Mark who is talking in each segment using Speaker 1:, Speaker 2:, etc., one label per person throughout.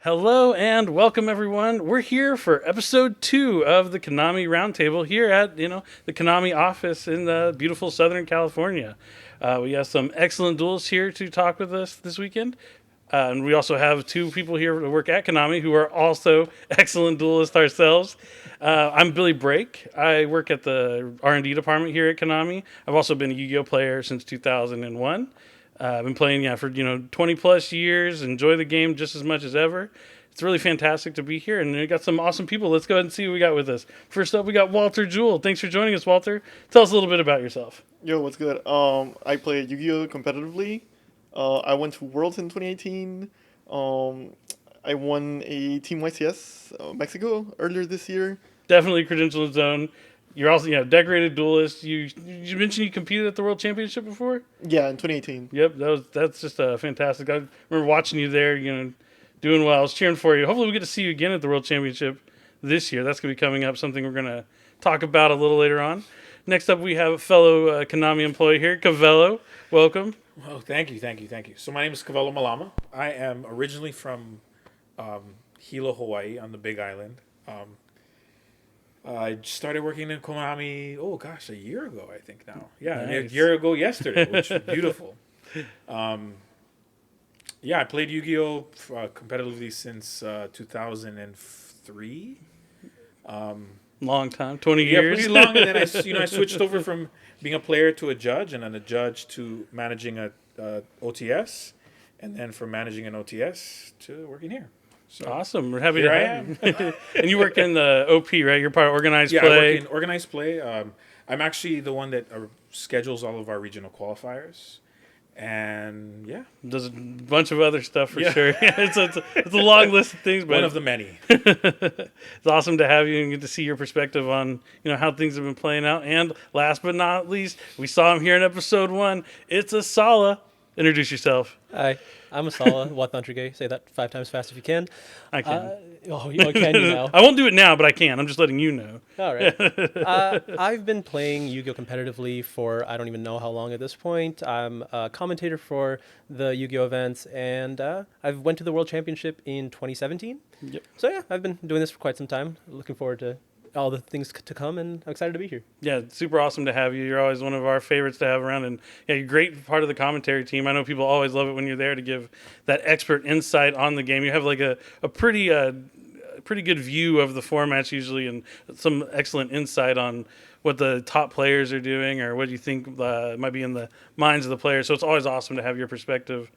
Speaker 1: Hello and welcome everyone. We're here for episode 2 of the KONAMI Roundtable here at, the KONAMI office in beautiful Southern California. We have some excellent duelists here to talk with us this weekend. And we also have 2 people here to work at KONAMI who are also excellent duelists ourselves. I'm Billy Brake. I work at the R&D department here at KONAMI. I've also been a Yu-Gi-Oh player since 2001. I've been playing, for 20 plus years. Enjoy the game just as much as ever. It's really fantastic to be here, and we got some awesome people. Let's go ahead and see what we got with us. First up, we got Walter Jule. Thanks for joining us, Walter. Tell us a little bit about yourself.
Speaker 2: Yo, what's good? I play Yu-Gi-Oh competitively. I went to Worlds in 2018. I won a Team YCS Mexico earlier this year.
Speaker 1: Definitely credentialed zone. You're also, decorated duelist. You mentioned you competed at the World Championship before?
Speaker 2: Yeah, in 2018.
Speaker 1: Yep, that's just fantastic. I remember watching you there, doing well. I was cheering for you. Hopefully we get to see you again at the World Championship this year. That's going to be coming up, something we're going to talk about a little later on. Next up, we have a fellow KONAMI employee here, Kawelo. Welcome.
Speaker 3: Oh, thank you. So my name is Kawelo Malama. I am originally from Hilo, Hawaii, on the Big Island. I started working in KONAMI, a year ago, I think now. Yeah,
Speaker 1: Nice.
Speaker 3: a year ago yesterday, which was beautiful. I played Yu-Gi-Oh! Competitively since 2003.
Speaker 1: Long time, 20 years.
Speaker 3: Pretty long. And then I switched over from being a player to a judge, and then a judge to managing a OTS, and then from managing an OTS to working here. So
Speaker 1: Awesome. We're happy
Speaker 3: here
Speaker 1: to
Speaker 3: I
Speaker 1: have
Speaker 3: am.
Speaker 1: you. And you work in the OP, right? You're part of organized
Speaker 3: I
Speaker 1: play.
Speaker 3: work in organized play. I'm actually the one that schedules all of our regional qualifiers. And
Speaker 1: Does a bunch of other stuff for
Speaker 3: Yeah.
Speaker 1: sure. It's a long list of things, but
Speaker 3: one of the many.
Speaker 1: it's awesome to have you and get to see your perspective on how things have been playing out. And last but not least, we saw him here in episode 1. It's Esala. Introduce yourself.
Speaker 4: Hi, I'm Esala Wathuthantrige. Say that 5 times fast if you can.
Speaker 1: I can.
Speaker 4: Can you now?
Speaker 1: I won't do it now, but I can. I'm just letting you know.
Speaker 4: All right. I've been playing Yu-Gi-Oh! Competitively for I don't even know how long at this point. I'm a commentator for the Yu-Gi-Oh! Events, and I went to the World Championship in 2017.
Speaker 1: Yep.
Speaker 4: So I've been doing this for quite some time. Looking forward to all the things to come, and I'm excited to be here.
Speaker 1: Yeah, it's super awesome to have you. You're always one of our favorites to have around, and you're a great part of the commentary team. I know people always love it when you're there to give that expert insight on the game. You have like a pretty good view of the formats usually, and some excellent insight on what the top players are doing or what you think might be in the minds of the players. So it's always awesome to have your perspective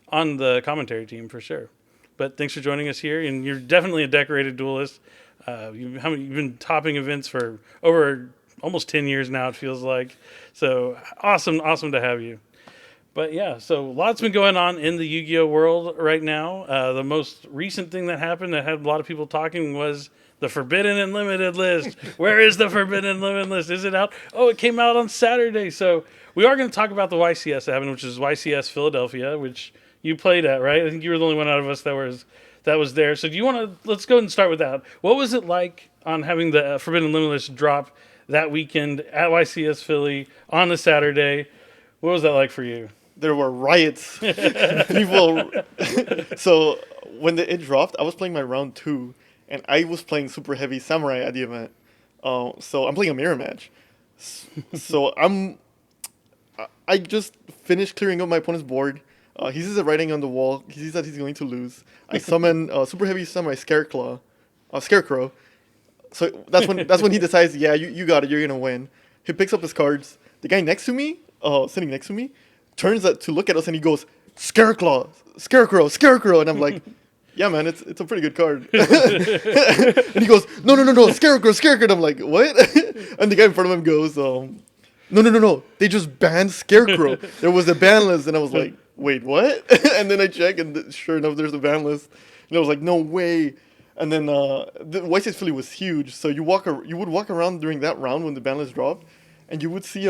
Speaker 1: on the commentary team for sure. But thanks for joining us here, and you're definitely a decorated duelist. You've been topping events for over almost 10 years now, it feels like. So awesome to have you. But so lots been going on in the Yu-Gi-Oh! World right now. The most recent thing that happened that had a lot of people talking was the Forbidden and Limited list. Where is the Forbidden and Limited list? Is it out? Oh, it came out on Saturday. So we are going to talk about the YCS that happened, which is YCS Philadelphia, which you played at, right? I think you were the only one out of us that was there. So do you want to, let's go ahead and start with that. What was it like on having the Forbidden Limited list drop that weekend at YCS Philly on the Saturday? What was that like for you?
Speaker 2: There were riots. People. So when it dropped, I was playing my round 2, and I was playing super heavy samurai at the event. So I'm playing a mirror match. So I just finished clearing up my opponent's board. He sees it writing on the wall. He sees that he's going to lose. I summon super heavy samurai Scarecrow. So that's when he decides, you got it. You're gonna win. He picks up his cards. The guy next to me, sitting next to me, turns to look at us and he goes, Scarecrow, and I'm like, yeah, man, it's a pretty good card. And he goes, no, Scarecrow, and I'm like, what? And the guy in front of him goes, no, they just banned Scarecrow. There was a ban list, and I was like, wait, what? And then I check, and sure enough, there's a ban list. And I was like, no way. And then the YCS Philly was huge, so you would walk around during that round when the ban list dropped, and you would see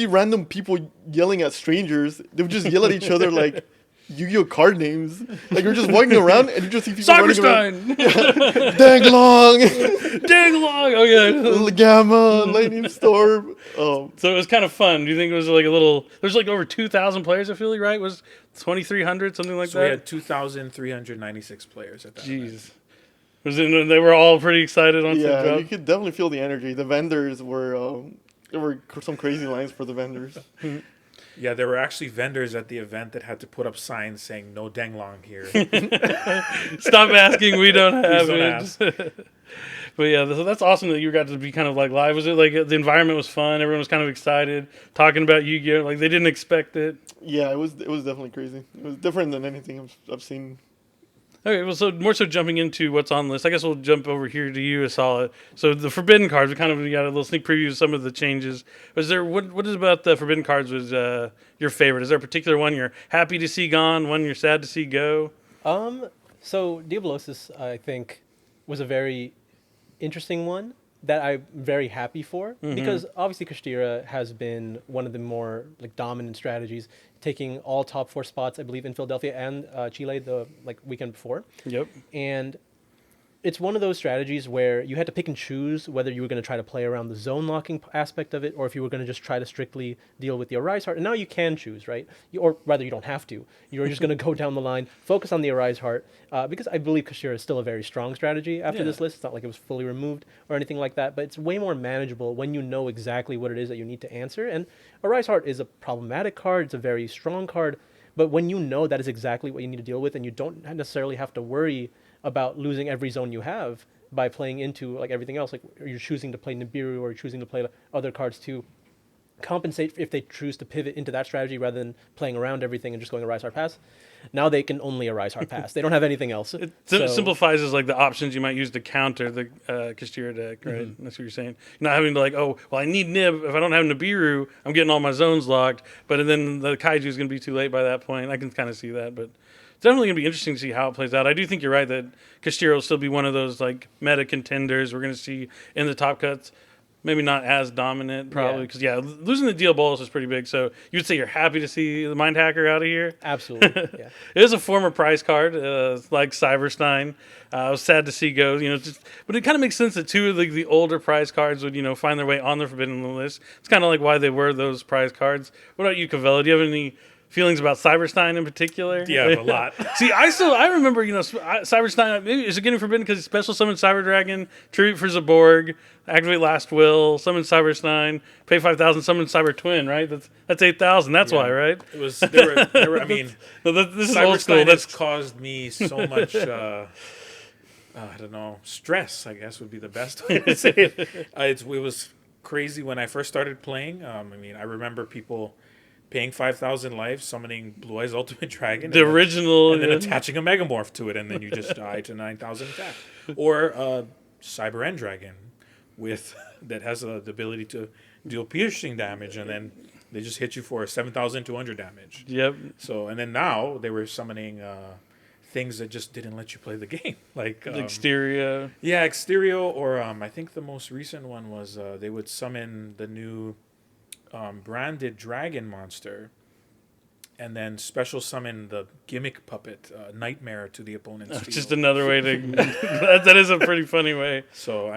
Speaker 2: random people yelling at strangers. They would just yell at each other like, Yu-Gi-Oh card names. Like you're just walking around and you just see people running around.
Speaker 1: Cyberstein!
Speaker 2: Danglong,
Speaker 1: Dang long! Oh, yeah.
Speaker 2: Gamma, Lightning Storm.
Speaker 1: So it was kind of fun. Do you think it was like a little... There's like over 2,000 players, I feel like, right? Was 2,300, something like
Speaker 3: So
Speaker 1: that?
Speaker 3: we had 2,396 players at that event.
Speaker 1: Jeez. They were all pretty excited once they
Speaker 2: Yeah,
Speaker 1: dropped.
Speaker 2: you could definitely feel the energy. The vendors were there were some crazy lines for the vendors.
Speaker 3: Yeah, there were actually vendors at the event that had to put up signs saying "No Danglong here."
Speaker 1: Stop asking, we don't have
Speaker 3: Please don't
Speaker 1: it.
Speaker 3: ask.
Speaker 1: But yeah, so that's awesome that you got to be kind of like live. Was it like the environment was fun? Everyone was kind of excited, talking about Yu-Gi-Oh! Like they didn't expect it.
Speaker 2: Yeah, it was definitely crazy. It was different than anything I've seen.
Speaker 1: Okay, well, so more so jumping into what's on the list, I guess we'll jump over here to you, Esala. So the Forbidden cards, we got a little sneak preview of some of the changes. Was there what is about the Forbidden cards was your favorite? Is there a particular one you're happy to see gone, one you're sad to see go?
Speaker 4: So Diablosis, I think, was a very interesting one that I'm very happy for because obviously Kashtira has been one of the more like dominant strategies, taking all top 4 spots, I believe, in Philadelphia and Chile the weekend before.
Speaker 1: Yep.
Speaker 4: And it's one of those strategies where you had to pick and choose whether you were going to try to play around the zone locking aspect of it or if you were going to just try to strictly deal with the Arise Heart. And now you can choose, right? Or rather, you don't have to. You're just going to go down the line, focus on the Arise Heart, because I believe Kashtira is still a very strong strategy after this list. It's not like it was fully removed or anything like that, but it's way more manageable when you know exactly what it is that you need to answer. And Arise Heart is a problematic card. It's a very strong card. But when you know that is exactly what you need to deal with and you don't necessarily have to worry about losing every zone you have by playing into like everything else, like you're choosing to play Nibiru or you're choosing to play other cards to compensate if they choose to pivot into that strategy rather than playing around everything and just going Arise Heart Pass. Now they can only Arise Heart Pass. They don't have anything else.
Speaker 1: It simplifies as like the options you might use to counter the Kashtira deck, right? That's what you're saying. You're not having to like, oh, well, I need Nib. If I don't have Nibiru, I'm getting all my zones locked. But then the Kaiju is going to be too late by that point. I can kind of see that, but it's definitely going to be interesting to see how it plays out. I do think you're right that Kashtira will still be one of those like meta contenders we're going to see in the top cuts. Maybe not as dominant, probably, because losing the Deal Bolus is pretty big. So you'd say you're happy to see the Mind Hacker out of here.
Speaker 4: Absolutely, yeah.
Speaker 1: It is a former prize card, like Cyberstein. I was sad to see go. But it kind of makes sense that two of the older prize cards would find their way on the Forbidden list. It's kind of like why they were those prize cards. What about you, Kawelo? Do you have any feelings about Cyberstein in particular?
Speaker 3: Yeah, a lot.
Speaker 1: See, I remember, Cyberstein, maybe is it getting forbidden because special summon Cyber Dragon, tribute for Zaborg, activate Last Will, summon Cyberstein, pay 5,000, summon Cyber Twin, right? That's 8,000. That's why, right?
Speaker 3: It was. There were I mean,
Speaker 1: this is old school.
Speaker 3: Cyberstein has
Speaker 1: That's
Speaker 3: caused me so much. I don't know. Stress, I guess, would be the best way to say it. It was crazy when I first started playing. I remember people paying 5,000 lives, summoning Blue Eyes Ultimate Dragon,
Speaker 1: the original,
Speaker 3: and then attaching a Megamorph to it, and then you just die to 9,000 attack. Or Cyber End Dragon, that has the ability to deal piercing damage, and then they just hit you for 7,200 damage.
Speaker 1: Yep.
Speaker 3: So, and then now they were summoning things that just didn't let you play the game, like
Speaker 1: Exterior.
Speaker 3: Yeah, Exterio, or I think the most recent one was they would summon the new branded dragon monster, and then special summon the gimmick puppet Nightmare to the opponent's field.
Speaker 1: Just another way to. that is a pretty funny way.
Speaker 3: So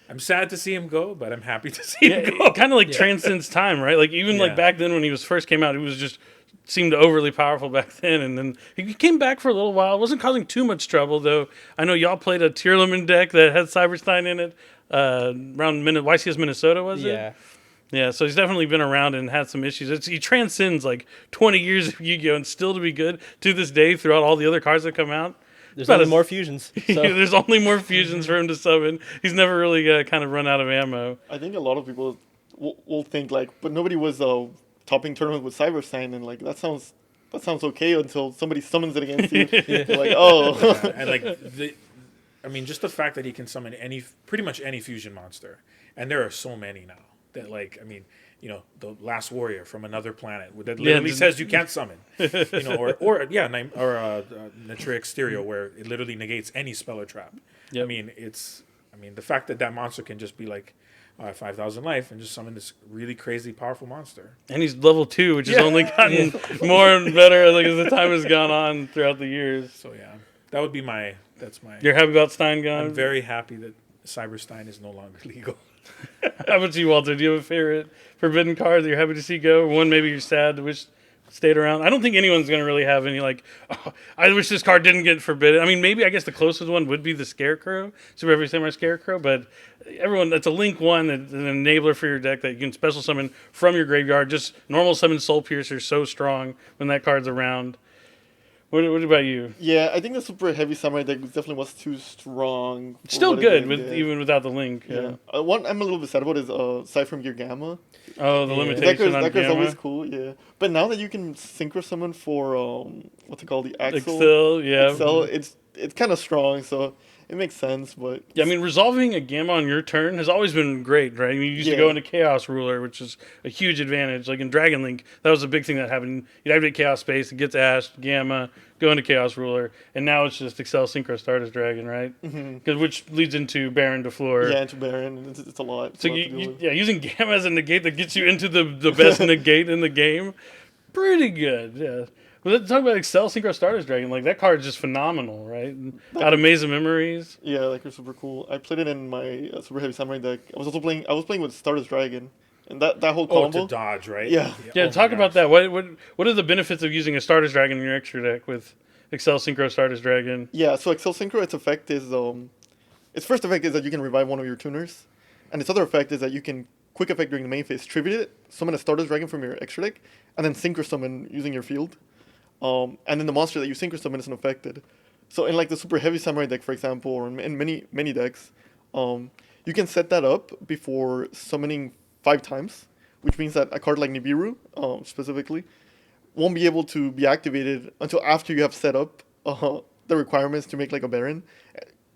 Speaker 3: I'm sad to see him go, but I'm happy to see him go.
Speaker 1: It kind of transcends time, right? Like even like back then when he first came out, he was just seemed overly powerful back then, and then he came back for a little while. It wasn't causing too much trouble though. I know y'all played a Tearlaman deck that had Cyberstein in it around YCS Minnesota, was it?
Speaker 4: Yeah.
Speaker 1: Yeah, so he's definitely been around and had some issues. He transcends like 20 years of Yu-Gi-Oh! And still to be good to this day throughout all the other cards that come out.
Speaker 4: There's only more fusions. So.
Speaker 1: There's only more fusions for him to summon. He's never really kind of run out of ammo.
Speaker 2: I think a lot of people will think but nobody was topping tournament with Cyberstein, and that sounds okay until somebody summons it against you. You're like, oh.
Speaker 3: And just the fact that he can summon pretty much any fusion monster, and there are so many now. That the Last Warrior from another planet that literally says you can't summon, or Natura Exterior where it literally negates any spell or trap.
Speaker 1: Yep.
Speaker 3: The fact that monster can just be like 5,000 life, and just summon this really crazy powerful monster.
Speaker 1: And he's level 2, which has only gotten more and better like as the time has gone on throughout the years.
Speaker 3: So yeah, that would be my. That's my.
Speaker 1: You're happy about Stein gone?
Speaker 3: I'm very happy that Cyberstein is no longer legal.
Speaker 1: How about you, Walter? Do you have a favorite forbidden card that you're happy to see go? One maybe you're sad to wish stayed around? I don't think anyone's going to really have any like, oh, I wish this card didn't get forbidden. I mean, maybe I guess the closest one would be the Scarecrow, Super Heavy Samurai Scarecrow, but everyone, that's a Link 1, that's an enabler for your deck that you can special summon from your graveyard. Just normal summon Soul Piercer so strong when that card's around. What about you?
Speaker 2: Yeah, I think the Super Heavy Samurai deck definitely was too strong.
Speaker 1: Still good even without the Link.
Speaker 2: Yeah. One I'm a little bit sad about is Cypher Gear Gamma.
Speaker 1: Oh, the limitation on
Speaker 2: That card's
Speaker 1: Gamma.
Speaker 2: always cool, yeah. But now that you can synchro summon for what's it called, the
Speaker 1: Excel, yeah.
Speaker 2: Excel, it's kind of strong, so it makes sense. But
Speaker 1: yeah, I mean, resolving a Gamma on your turn has always been great, right? I mean, you used to go into Chaos Ruler, which is a huge advantage. Like in Dragon Link, that was a big thing that happened. You'd activate Chaos Space, it gets ashed, Gamma, go into Chaos Ruler, and now it's just Excel Synchro Stardust Dragon, right? Mm-hmm. Which leads into Baron to Floor.
Speaker 2: Yeah, into Baron. It's a lot.
Speaker 1: So using Gamma as a negate that gets you into the best negate in the game, pretty good. Yeah. But let's talk about Excel Synchro Stardust Dragon. Like that card is just phenomenal, right? Out of Maze of Memories.
Speaker 2: Yeah, that card's super cool. I played it in my Super Heavy Samurai deck. I was playing with Stardust Dragon, and that whole combo.
Speaker 3: To dodge, right?
Speaker 2: Yeah.
Speaker 1: Yeah. Talk about that. What are the benefits of using a Stardust Dragon in your extra deck with Excel Synchro Stardust Dragon?
Speaker 2: Yeah. So Excel Synchro, its effect is its first effect is that you can revive one of your tuners, and its other effect is that you can quick effect during the main phase, tribute it, summon a Stardust Dragon from your extra deck, and then synchro summon using your field. And then the monster that you synchro summon isn't affected. So in like the Super Heavy Samurai deck, for example, or in many decks, you can set that up before summoning 5 times, which means that a card like Nibiru, specifically, won't be able to be activated until after you have set up the requirements to make like a Baron.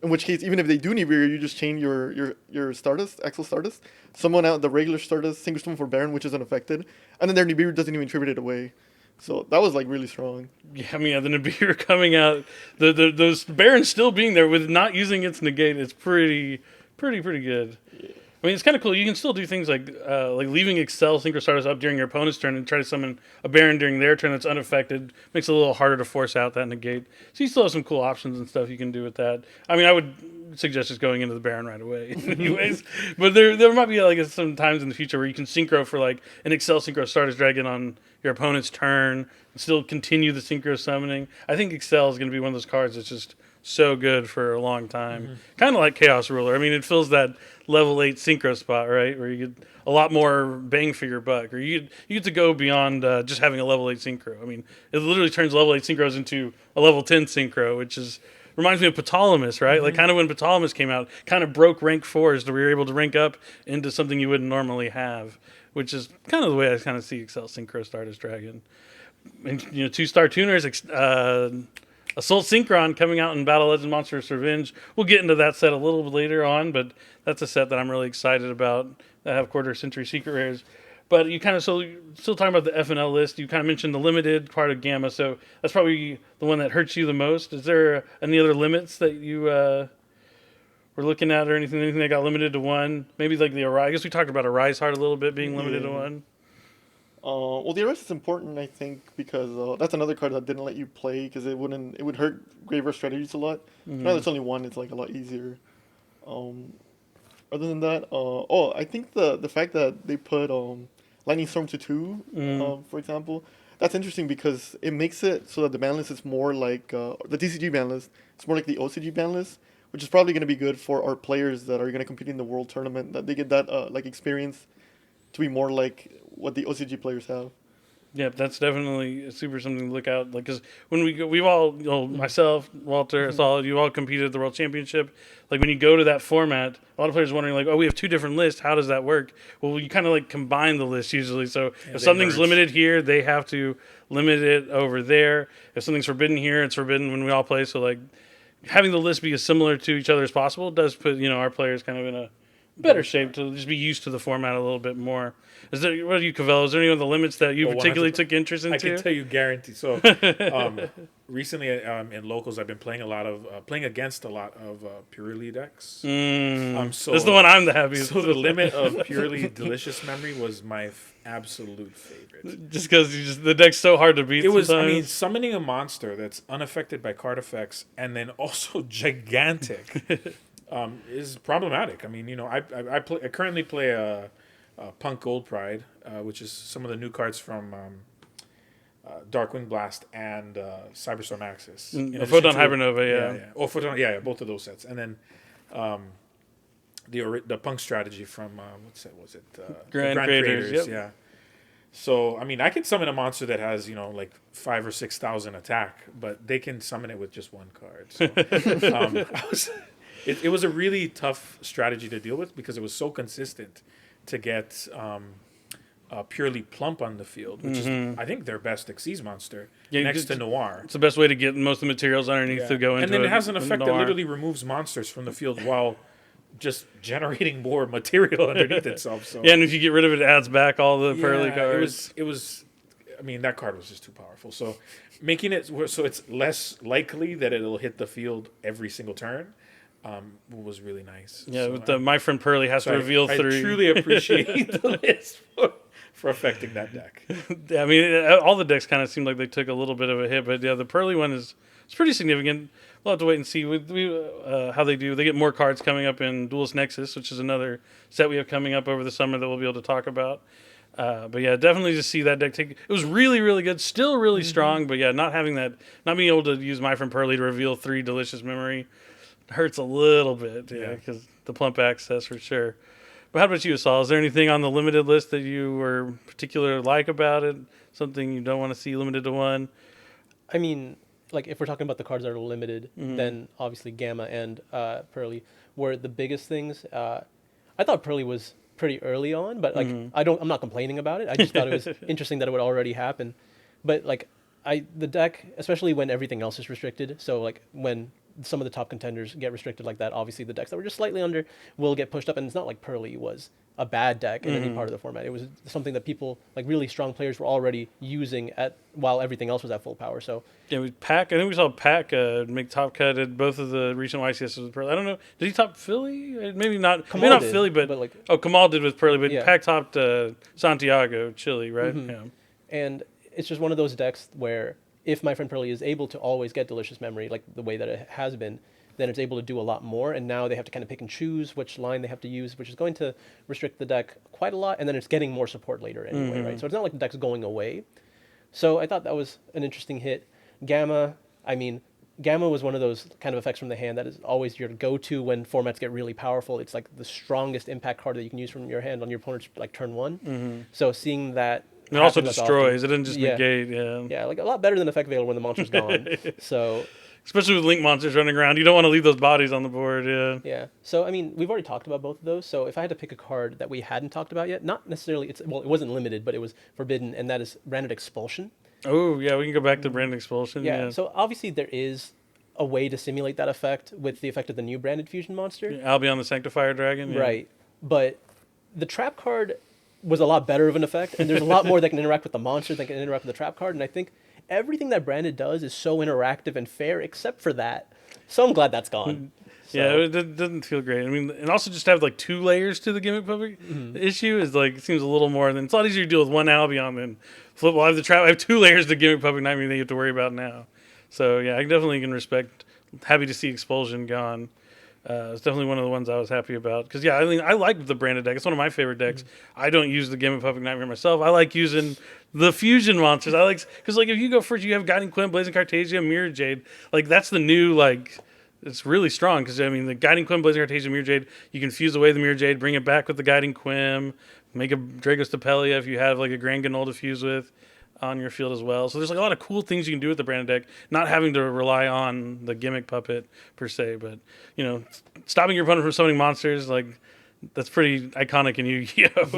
Speaker 2: In which case, even if they do Nibiru, you just chain your Stardust, Axel Stardust, summon out the regular Stardust, synchro summon for Baron, which is unaffected, and then their Nibiru doesn't even tribute it away. So that was like really strong.
Speaker 1: Yeah, I mean, the Nibiru coming out, those Baron still being there with not using its negate, it's pretty good. Yeah. I mean, it's kind of cool. You can still do things like leaving Excel Synchro Stardust up during your opponent's turn and try to summon a Baron during their turn that's unaffected. Makes it a little harder to force out that negate. So you still have some cool options and stuff you can do with that. I mean, I would suggest just going into the Baron right away anyways. But there might be like some times in the future where you can synchro for like an Excel Synchro Stardust Dragon on your opponent's turn and still continue the synchro summoning. I think Excel is going to be one of those cards that's just so good for a long time. Kind of like Chaos Ruler. I mean, it fills that level 8 synchro spot, right? Where you get a lot more bang for your buck. Or you get to go beyond just having a level 8 synchro. I mean, it literally turns level 8 synchros into a level 10 synchro, which reminds me of Ptolemy, right? Like kind of when Ptolemy came out, kind of broke rank 4s to where you're able to rank up into something you wouldn't normally have, which is kind of the way I kind of see Excel Synchro Stardust Dragon. And 2-star tuners, Assault Synchron coming out in Battle Legend Monstrous Revenge. We'll get into that set a little bit later on, but that's a set that I'm really excited about that have quarter century secret rares. But you kind of still talking about the FNL list. You kind of mentioned the limited part of Gamma, so that's probably the one that hurts you the most. Is there any other limits that you were looking at, or anything that got limited to 1? Maybe like the Arise. I guess we talked about Arise Heart a little bit being limited to 1.
Speaker 2: Well, the Arise is important, I think, because that's another card that didn't let you play because it would hurt graveyard strategies a lot. Now there's only 1, it's like a lot easier. Other than that, I think the fact that they put Lightning Storm to 2, for example, that's interesting because it makes it so that the ban list is more like the TCG ban list. It's more like the OCG ban list, which is probably going to be good for our players that are going to compete in the World Tournament. That they get that like experience to be more like what the OCG players have.
Speaker 1: Yeah, that's definitely super something to look out. Like, because when we've all, myself, Walter, Esala, you all competed at the World Championship. Like, when you go to that format, a lot of players are wondering, like, oh, we have 2 different lists. How does that work? Well, you kind of like combine the lists usually. So if something's limited here, they have to limit it over there. If something's forbidden here, it's forbidden when we all play. So like having the list be as similar to each other as possible does put our players kind of in a better shape to just be used to the format a little bit more. What are you, Kawelo? Is there any of the limits that you particularly took interest into?
Speaker 3: I can tell you guarantee. So recently in locals, I've been playing playing against a lot of purely decks. So
Speaker 1: This is the one I'm the happiest.
Speaker 3: So the limit of purely delicious memory was my absolute favorite.
Speaker 1: Just because the deck's so hard to beat.
Speaker 3: It was, I
Speaker 1: sometimes.
Speaker 3: mean, summoning a monster that's unaffected by card effects and then also gigantic is problematic. I mean, you know, I currently play a Punk Gold Pride, which is some of the new cards from Darkwing Blast and Cyberstorm Axis.
Speaker 1: Photon Hybernova, yeah.
Speaker 3: Oh, Photon, yeah, both of those sets. And then the Punk strategy from, what's that, was it?
Speaker 1: Grand Creators, yep.
Speaker 3: Yeah. So, I mean, I can summon a monster that has, you know, like 5,000 or 6,000 attack, but they can summon it with just one card. So, it was a really tough strategy to deal with because it was so consistent to get purely Plump on the field, which is, I think, their best Xyz monster next to Noir.
Speaker 1: It's the best way to get most of the materials underneath to go into.
Speaker 3: And then it has an effect that
Speaker 1: Noir.
Speaker 3: literally removes monsters from the field while just generating more material underneath itself. So
Speaker 1: yeah, and if you get rid of it, it adds back all the Pearly cards.
Speaker 3: It was. I mean, that card was just too powerful. So making it so it's less likely that it'll hit the field every single turn was really nice.
Speaker 1: Yeah,
Speaker 3: so
Speaker 1: with the My Friend Pearly has to reveal 3.
Speaker 3: I truly appreciate the list for affecting that deck.
Speaker 1: I mean, all the decks kind of seemed like they took a little bit of a hit, but yeah, the Pearly one it's pretty significant. We'll have to wait and see how they do. They get more cards coming up in Duelist Nexus, which is another set we have coming up over the summer that we'll be able to talk about. But yeah, definitely just see that deck take. It was really, really good, still really strong. But yeah, not being able to use My Friend Pearly to reveal 3 delicious memory hurts a little bit. Yeah, because the Plump access for sure. But how about you, Esala? Is there anything on the limited list that you were particularly like about it? Something you don't want to see limited to 1?
Speaker 4: I mean, like if we're talking about the cards that are limited, then obviously Gamma and Pearly were the biggest things. I thought Pearly was pretty early on, but like I'm not complaining about it. I just thought it was interesting that it would already happen. But like the deck, especially when everything else is restricted, so like when some of the top contenders get restricted like that, obviously the decks that were just slightly under will get pushed up, and it's not like Pearly was a bad deck in any part of the format. It was something that people, like really strong players, were already using while everything else was at full power. So
Speaker 1: yeah, I think we saw Pac make top cut at both of the recent YCS with Pearly. I don't know, did he top Philly? Maybe not.
Speaker 4: Kamal
Speaker 1: maybe not
Speaker 4: did,
Speaker 1: Philly, but
Speaker 4: like
Speaker 1: Kamal did with Pearly, but
Speaker 4: yeah.
Speaker 1: Pac topped Santiago, Chile, right? Yeah.
Speaker 4: And it's just one of those decks where if My Friend Pearly is able to always get Delicious Memory, like the way that it has been, then it's able to do a lot more. And now they have to kind of pick and choose which line they have to use, which is going to restrict the deck quite a lot. And then it's getting more support later anyway, right? So it's not like the deck's going away. So I thought that was an interesting hit. Gamma, I mean, Gamma was one of those kind of effects from the hand that is always your go-to when formats get really powerful. It's like the strongest impact card that you can use from your hand on your opponent's like turn 1. So seeing that.
Speaker 1: It also destroys. It doesn't just negate.
Speaker 4: Yeah, like a lot better than Effect Veiler when the monster's gone. So.
Speaker 1: Especially with Link monsters running around, you don't want to leave those bodies on the board. Yeah.
Speaker 4: Yeah. So I mean, we've already talked about both of those. So if I had to pick a card that we hadn't talked about yet, not necessarily. It wasn't limited, but it was forbidden, and that is Branded Expulsion.
Speaker 1: Oh yeah, we can go back to Branded Expulsion. Yeah.
Speaker 4: So obviously there is a way to simulate that effect with the effect of the new Branded Fusion monster.
Speaker 1: Yeah, Albion the Sanctifier Dragon. Yeah.
Speaker 4: Right. But the trap card was a lot better of an effect, and there's a lot more that can interact with the monster that can interact with the trap card, and I think everything that Branded does is so interactive and fair, except for that. So I'm glad that's gone.
Speaker 1: Yeah, it doesn't feel great. I mean, and also just to have like 2 layers to the gimmick puppet issue is like, it seems a little more than, it's a lot easier to deal with one Albion than flip. Well, I have the trap. I have 2 layers to gimmick puppet nightmare that you have to worry about now. So yeah, I definitely can respect. Happy to see Expulsion gone. It's definitely one of the ones I was happy about because I mean I like the Branded deck. It's one of my favorite decks. I don't use the Gimmick Puppet Nightmare myself. I like using the fusion monsters. I like because like if you go first, you have Guiding Quinn, Blazing Cartasia, Mirror Jade. Like that's the new like. It's really strong because I mean the Guiding Quinn, Blazing Cartasia, Mirror Jade. You can fuse away the Mirror Jade, bring it back with the Guiding Quinn, make a Dragos Stapelia if you have like a Grand Ganol to fuse with on your field as well. So there's like a lot of cool things you can do with the Branded deck, not having to rely on the gimmick puppet per se, but you know, stopping your opponent from summoning monsters, like that's pretty iconic in Yu-Gi-Oh!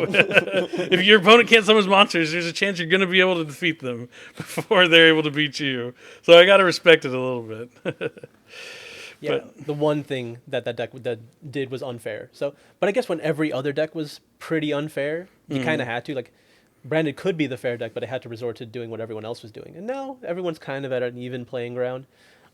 Speaker 1: If your opponent can't summon monsters, there's a chance you're going to be able to defeat them before they're able to beat you. So I got to respect it a little bit.
Speaker 4: Yeah, the one thing that deck did was unfair. So, but I guess when every other deck was pretty unfair, you kind of had to. Like, Branded could be the fair deck, but I had to resort to doing what everyone else was doing. And now everyone's kind of at an even playing ground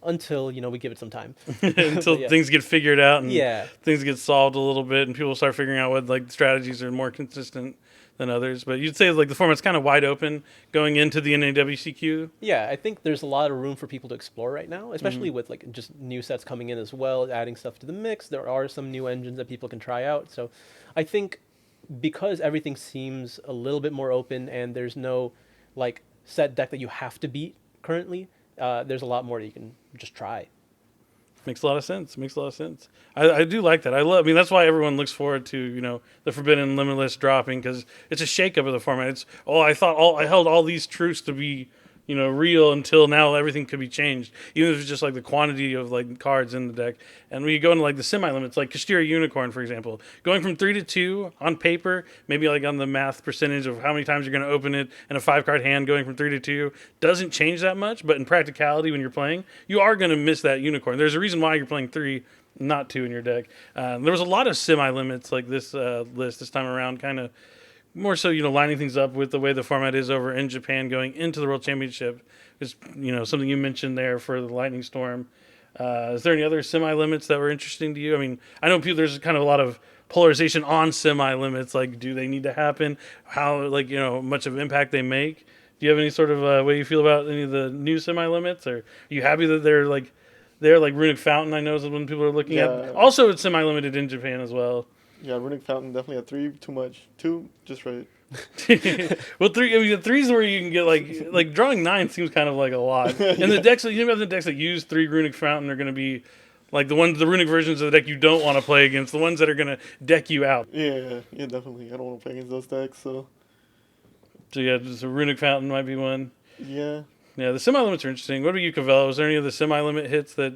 Speaker 4: until, we give it some time.
Speaker 1: Until
Speaker 4: Yeah.
Speaker 1: things get figured out and
Speaker 4: Yeah.
Speaker 1: things get solved a little bit and people start figuring out what like strategies are more consistent than others. But you'd say like the format's kind of wide open going into the NAWCQ.
Speaker 4: Yeah, I think there's a lot of room for people to explore right now, especially with like just new sets coming in as well, adding stuff to the mix. There are some new engines that people can try out. So I think because everything seems a little bit more open and there's no like set deck that you have to beat currently, there's a lot more that you can just try.
Speaker 1: Makes a lot of sense. Makes a lot of sense. I do like that. I mean, that's why everyone looks forward to, the Forbidden Limitless dropping because it's a shakeup of the format. It's, I held all these truths to be, real until now everything could be changed. Even if it's just like the quantity of like cards in the deck. And we go into like the semi-limits, like Kastira Unicorn, for example, going from 3 to 2 on paper, maybe like on the math percentage of how many times you're going to open it in a 5-card hand going from 3 to 2 doesn't change that much. But in practicality, when you're playing, you are going to miss that unicorn. There's a reason why you're playing 3, not 2 in your deck. There was a lot of semi-limits like this list this time around, kind of more so, lining things up with the way the format is over in Japan going into the World Championship is, something you mentioned there for the Lightning Storm. Is there any other semi-limits that were interesting to you? I mean, I know there's kind of a lot of polarization on semi-limits. Like, do they need to happen? How, much of impact they make? Do you have any sort of way you feel about any of the new semi-limits? Or are you happy that they're like Runic Fountain, I know, is one people are looking at. Also, it's semi-limited in Japan as well.
Speaker 2: Yeah, Runic Fountain definitely at 3, too much. 2, just right.
Speaker 1: Well, 3. I mean, the 3's where you can get like drawing 9 seems kind of like a lot. And the decks, the decks that use 3 Runic Fountain are going to be like the runic versions of the deck you don't want to play against, the ones that are going to deck you out.
Speaker 2: Yeah, definitely. I don't want to play against those decks, so
Speaker 1: yeah, just a Runic Fountain might be one.
Speaker 2: yeah.
Speaker 1: Yeah, the semi limits are interesting. What about you, Kawelo? Was there any of the semi limit hits that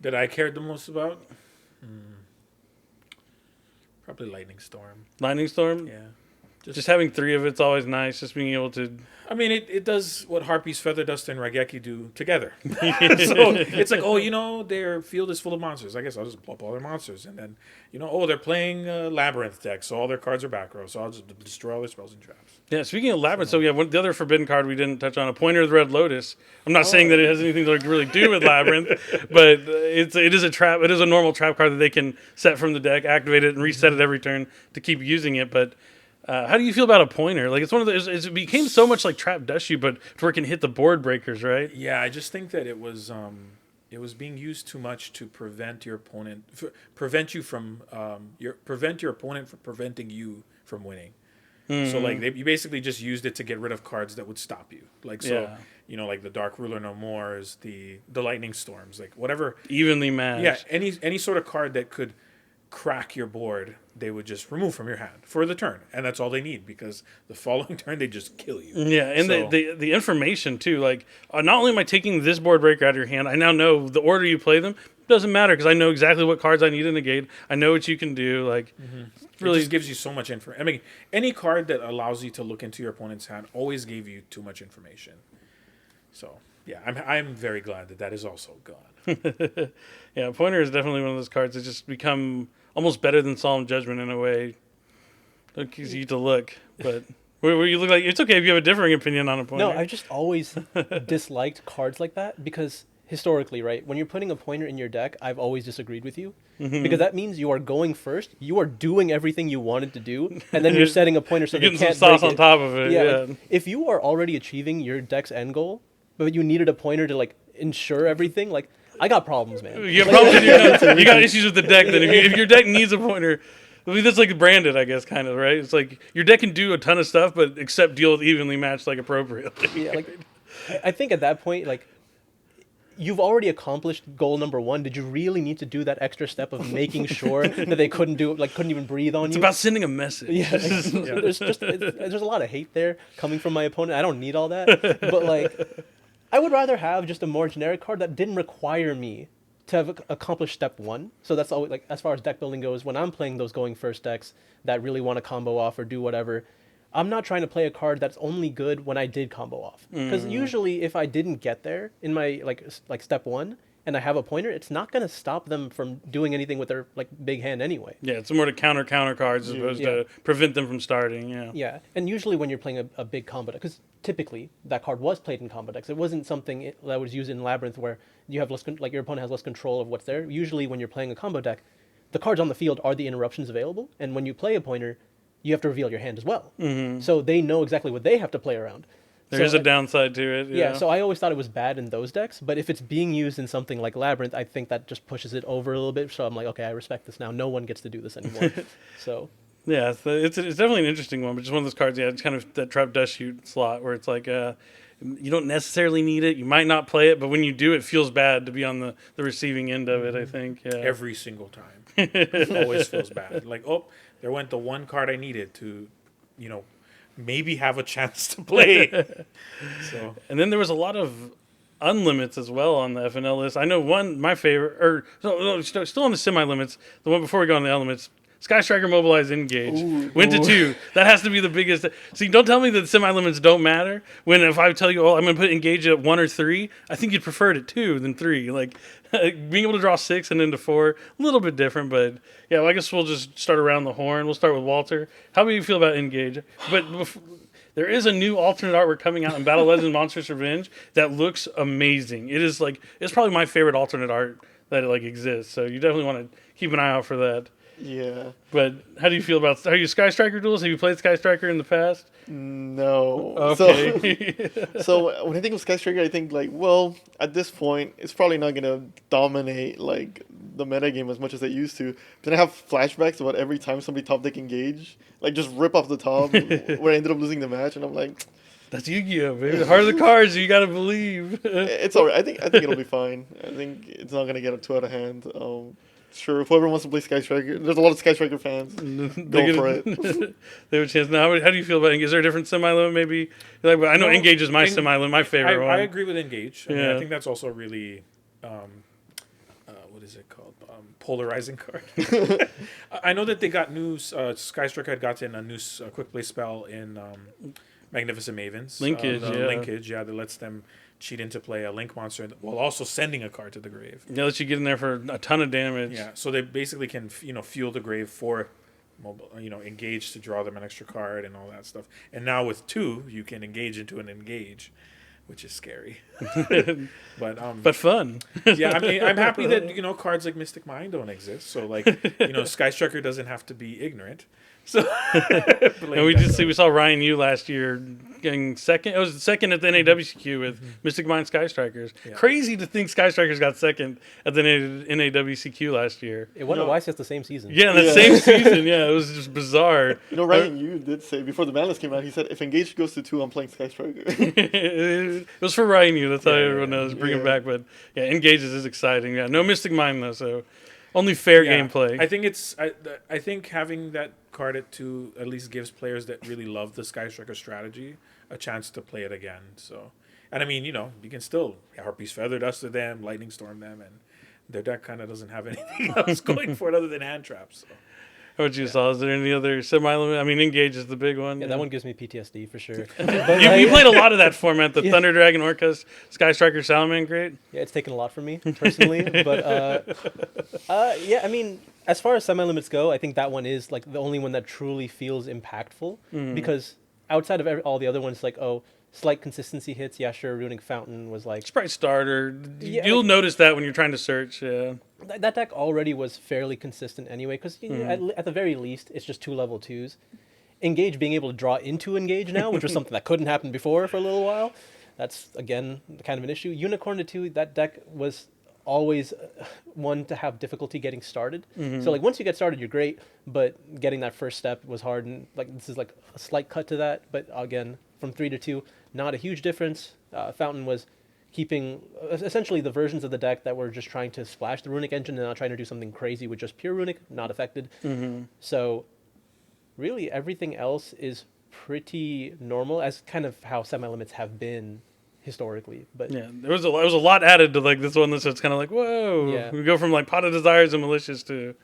Speaker 3: I cared the most about? Probably Lightning Storm.
Speaker 1: Lightning Storm?
Speaker 3: Yeah.
Speaker 1: Just having 3 of it's always nice. Just being able to.
Speaker 3: I mean, it does what Harpies, Feather Dust, and Raigeki do together. So it's like, their field is full of monsters. I guess I'll just blow up all their monsters. And then, they're playing Labyrinth deck, so all their cards are back row. So I'll just destroy all their spells and traps.
Speaker 1: Yeah, speaking of Labyrinth, so the other forbidden card we didn't touch on, a Pointer of the Red Lotus. I'm not saying that it has anything to really do with Labyrinth, but it is a trap. It is a normal trap card that they can set from the deck, activate it, and reset it every turn to keep using it. But how do you feel about a Pointer? Like, it's one of those. It became so much like Trap Dushu, but to where it can hit the board breakers, right?
Speaker 3: Yeah, I just think that it was being used too much to prevent your opponent, prevent your opponent from preventing you from winning. So like you basically just used it to get rid of cards that would stop you. Like like the Dark Ruler No Mores, the Lightning Storms, like whatever
Speaker 1: Evenly matched.
Speaker 3: Yeah, any sort of card that could crack your board, they would just remove from your hand for the turn, and that's all they need because the following turn they just kill you.
Speaker 1: Yeah, and the information too. Like, not only am I taking this board breaker out of your hand, I now know the order you play them. Doesn't matter because I know exactly what cards I need to negate. I know what you can do. Like, really,
Speaker 3: it just gives you so much information. I mean, any card that allows you to look into your opponent's hand always gave you too much information. So yeah, I'm very glad that is also gone.
Speaker 1: Yeah, Pointer is definitely one of those cards that just become almost better than Solemn Judgment in a way. It's easy to look, but where you look like it's okay if you have a differing opinion on a Pointer.
Speaker 4: No, I've just always disliked cards like that because historically, right, when you're putting a Pointer in your deck, I've always disagreed with you because that means you are going first, you are doing everything you wanted to do, and then you're setting a Pointer so
Speaker 1: you're
Speaker 4: they
Speaker 1: getting
Speaker 4: can't
Speaker 1: some sauce
Speaker 4: break
Speaker 1: on
Speaker 4: it.
Speaker 1: top of it. Yeah,
Speaker 4: Like, if you are already achieving your deck's end goal, but you needed a Pointer to like ensure everything, like I got problems, man.
Speaker 1: you got problems with your deck. You got issues with the deck. Then if your deck needs a Pointer. I mean, that's like branded, I guess, kind of, right? It's like your deck can do a ton of stuff, but except deal with evenly matched, like, appropriately.
Speaker 4: Yeah, like I think at that point, like, you've already accomplished goal number 1. Did you really need to do that extra step of making sure that they couldn't even breathe on
Speaker 1: It's
Speaker 4: you?
Speaker 1: about sending a message.
Speaker 4: Yeah, there's a lot of hate there coming from my opponent. I don't need all that, but like, I would rather have just a more generic card that didn't require me to have accomplished step 1. So that's all. Like, as far as deck building goes, when I'm playing those going first decks that really want to combo off or do whatever, I'm not trying to play a card that's only good when I did combo off. Because usually, if I didn't get there in my like step 1, and I have a pointer, it's not going to stop them from doing anything with their like big hand anyway.
Speaker 1: Yeah, it's more to counter cards as opposed to prevent them from starting. Yeah.
Speaker 4: Yeah, and usually when you're playing a big combo deck, because typically that card was played in combo decks. It wasn't something that was used in Labyrinth where you have less, like your opponent has less control of what's there. Usually when you're playing a combo deck, the cards on the field are the interruptions available, and when you play a pointer, you have to reveal your hand as well. Mm-hmm. So they know exactly what they have to play around.
Speaker 1: There's a downside to it.
Speaker 4: Yeah, so I always thought it was bad in those decks, but if it's being used in something like Labyrinth, I think that just pushes it over a little bit. So I'm like, okay, I respect this now. No one gets to do this anymore. So
Speaker 1: yeah, it's definitely an interesting one, but just one of those cards. Yeah, it's kind of that trap dust shoot slot where it's like you don't necessarily need it. You might not play it, but when you do, it feels bad to be on the receiving end of it. I think
Speaker 3: every single time, it always feels bad. Like, oh, there went the one card I needed to, maybe have a chance to play. So,
Speaker 1: and then there was a lot of unlimits as well on the FNL list. I know my favorite, still on the semi-limits, the one before we go on the elements, Sky Striker Mobilize Engage. Went to 2. That has to be the biggest. See, don't tell me that semi-limits don't matter. When if I tell you, I'm going to put Engage at 1 or 3, I think you'd prefer it at 2 than 3. Like, being able to draw 6 and into 4, a little bit different, but yeah, well, I guess we'll just start around the horn. We'll start with Walter. How do you feel about Engage? But there is a new alternate artwork coming out in Battle Legends Monstrous Revenge that looks amazing. It's probably my favorite alternate art that exists. So you definitely want to keep an eye out for that.
Speaker 2: Yeah.
Speaker 1: But how do you feel about? Are you Sky Striker duels? Have you played Sky Striker in the past?
Speaker 2: No.
Speaker 1: Okay.
Speaker 2: So when I think of Sky Striker, I think at this point, it's probably not gonna dominate the metagame as much as it used to. Then I have flashbacks about every time somebody top deck Engage, just rip off the top, where I ended up losing the match, and I'm like,
Speaker 1: that's Yu-Gi-Oh, baby. The heart of the cards, you gotta believe.
Speaker 2: It's alright. I think it'll be fine. I think it's not gonna get too out of hand. Sure, if whoever wants to play Sky Striker, there's a lot of Sky Striker fans. Go for it.
Speaker 1: They have a chance. Now, how do you feel about Engage? Is there a different semi-limit maybe? I know Engage is my semi-limit, my favorite one.
Speaker 3: I agree with Engage. I think that's also a really, what is it called? Polarizing card. I know that they got new, Sky Striker had gotten a new quick play spell in Magnificent Mavens.
Speaker 1: Linkage,
Speaker 3: Linkage, that lets them cheat into play a link monster while also sending a card to the grave.
Speaker 1: Yeah, lets you get in there for a ton of damage.
Speaker 3: Yeah, so they basically can fuel the grave for Engage to draw them an extra card and all that stuff. And now with 2, you can engage into an Engage, which is scary. but
Speaker 1: fun.
Speaker 3: Yeah, I mean, I'm happy that cards like Mystic Mind don't exist. So Sky Striker doesn't have to be ignorant. So
Speaker 1: and we saw Ryan Yu last year getting second. It was second at the NAWCQ with Mystic Mind Sky Strikers. Yeah. Crazy to think Sky Strikers got second at the NAWCQ last year.
Speaker 4: It won a YCS the same season.
Speaker 1: Yeah, the same season. Yeah, it was just bizarre.
Speaker 2: Ryan Yu did say before the Panelist came out, he said, if Engage goes to 2, I'm playing Sky Striker.
Speaker 1: It was for Ryan Yu. That's how everyone knows. Bring it back. But yeah, Engages is exciting. Yeah, no Mystic Mind though, so only fair gameplay.
Speaker 3: I think having that card at 2 at least gives players that really love the Sky Striker strategy a chance to play it again. So, and I mean, you can still Harpy's Feather Duster them, Lightning Storm them, and their deck kind of doesn't have anything else going for it other than hand traps. So.
Speaker 1: How about you, Saul? Is there any other semi-limit? I mean, Engage is the big one.
Speaker 4: Yeah, that one gives me PTSD for sure.
Speaker 1: You played a lot of that format, the Thunder Dragon, Orcus, Sky Striker, Salaman.
Speaker 4: Yeah, it's taken a lot from me personally, but yeah, I mean, as far as semi-limits go, I think that one is the only one that truly feels impactful because outside of all the other ones, slight consistency hits. Yeah, sure, Runic Fountain was
Speaker 1: Sprite Starter. You'll notice that when you're trying to search. Yeah.
Speaker 4: That deck already was fairly consistent anyway, because at the very least, it's just 2 level 2s. Engage being able to draw into Engage now, which was something that couldn't happen before for a little while. That's, again, kind of an issue. Unicorn to 2, that deck was always one to have difficulty getting started. So once you get started, you're great, but getting that first step was hard. And this is a slight cut to that, but again, from 3 to 2, not a huge difference. Fountain was keeping essentially the versions of the deck that were just trying to splash the Runic engine and not trying to do something crazy with just pure Runic, not affected. So really everything else is pretty normal, as kind of how semi-limits have been historically. But
Speaker 1: yeah, there was a lot added to this one, so it's kind of whoa. Yeah. We go from Pot of Desires and Malicious to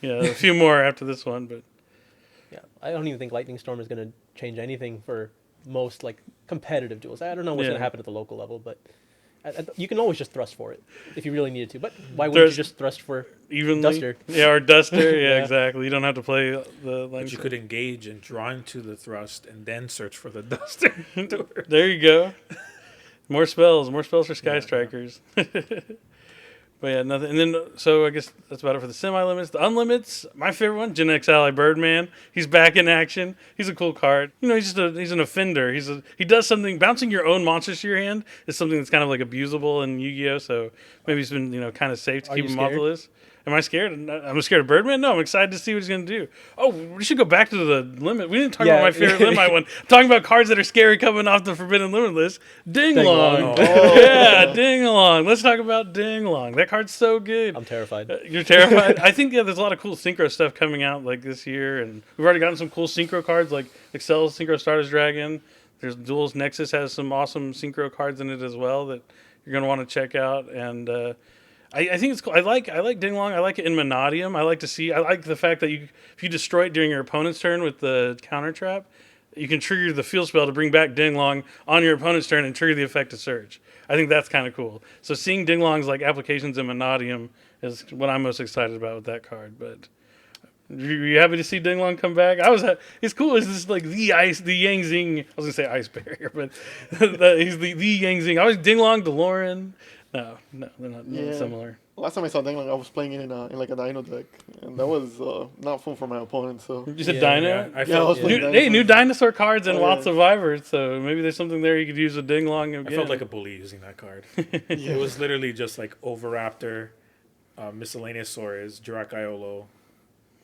Speaker 1: a few more after this one, but
Speaker 4: yeah, I don't even think Lightning Storm is going to change anything for most competitive duels. I don't know what's going to happen at the local level, but You can always just thrust for it if you really needed to. But why wouldn't you just thrust for
Speaker 1: Evenly.
Speaker 4: Duster?
Speaker 1: Yeah, or Duster. Yeah,
Speaker 4: Yeah.
Speaker 1: exactly. You don't have to play the
Speaker 3: But
Speaker 1: lane.
Speaker 3: you could engage and draw into the thrust and then search for the duster.
Speaker 1: There you go. More spells for Sky Strikers. But yeah, nothing. And then, so I guess that's about it for the semi-limits. The unlimits, my favorite one, Gen X Ally Birdman. He's back in action. He's a cool card. You know, he's an offender. He does something. Bouncing your own monsters to your hand is something that's kind of like abusable in Yu-Gi-Oh. So maybe it's been kind of safe to keep him off the list. Am I scared? I'm scared of Birdman? No, I'm excited to see what he's going to do. Oh, we should go back to the limit. We didn't talk about my favorite limit one. I'm talking about cards that are scary coming off the Forbidden Limit list. Dinglong. Yeah, Dinglong. Let's talk about Dinglong. That card's so good.
Speaker 4: I'm terrified.
Speaker 1: You're terrified? I think, there's a lot of cool synchro stuff coming out like this year. And we've already gotten some cool synchro cards like Excel's Synchro Stardust Dragon. There's Duel's Nexus has some awesome synchro cards in it as well that you're going to want to check out. And I think it's cool. I like Dinglong. I like it in Monadium. I like the fact that if you destroy it during your opponent's turn with the counter trap, you can trigger the field spell to bring back Dinglong on your opponent's turn and trigger the effect of Surge. I think that's kind of cool. So seeing Dinglong's like applications in Monadium is what I'm most excited about with that card. But you happy to see Dinglong come back? It's cool. It's just like the Yang Zing. I was gonna say ice barrier, but he's the Yang Zing. I was Dinglong, DeLorean. No, they're not similar.
Speaker 2: Last time I saw Dinglong, I was playing it in like a Dino deck, and that was not fun for my opponent. So
Speaker 1: You said Dino?
Speaker 3: I felt,
Speaker 1: New dinosaur cards and Lots of Survivors, so maybe there's something there you could use with Dinglong again.
Speaker 3: I felt like a bully using that card. It was literally just like Overraptor, Miscellaneous Saurus, Jirac Iolo,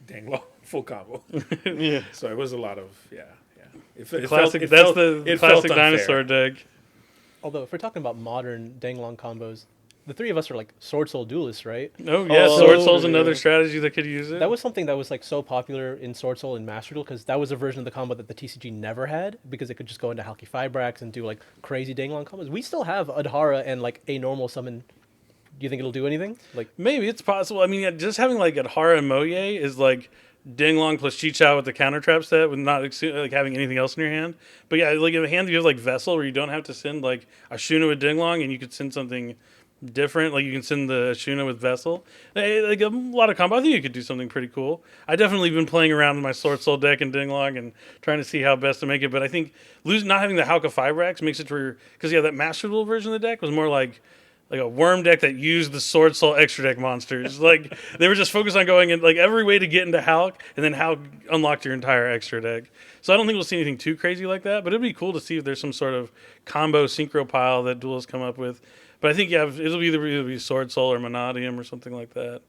Speaker 3: Dinglong, full combo.
Speaker 2: yeah.
Speaker 3: So it was a lot of, It
Speaker 1: classic.
Speaker 3: felt
Speaker 1: The classic dinosaur deck.
Speaker 4: Although, if we're talking about modern Danglong combos, the three of us are like Sword Soul duelists, right?
Speaker 1: Oh, yeah.
Speaker 2: Oh,
Speaker 1: Sword Soul's
Speaker 2: yeah.
Speaker 1: another strategy that could use it.
Speaker 4: That was something that was like so popular in Sword Soul and Master Duel because that was a version of the combo that the TCG never had because it could just go into Halki Fibrax and do like crazy Danglong combos. We still have Adhara and like a normal summon. Do you think it'll do anything? Like
Speaker 1: Maybe it's possible. I mean, just having like Adhara and Moye is like Dinglong plus Chichao with the counter trap set with not like having anything else in your hand. But yeah, like in a hand you have like Vessel where you don't have to send like Ashuna with Dinglong and you could send something different. Like you can send the Ashuna with Vessel. Like a lot of combo. I think you could do something pretty cool. I definitely been playing around with my Sword Soul deck and Dinglong and trying to see how best to make it. But I think not having the Halka Fibrax makes it to where, because that Master Duel version of the deck was more like a worm deck that used the Sword Soul extra deck monsters. Like they were just focused on going in like every way to get into Hulk, and then Hulk unlocked your entire extra deck. So I don't think we'll see anything too crazy like that, but it'd be cool to see if there's some sort of combo synchro pile that duels come up with. But I think it'll either be Sword Soul or Monadium or something like that.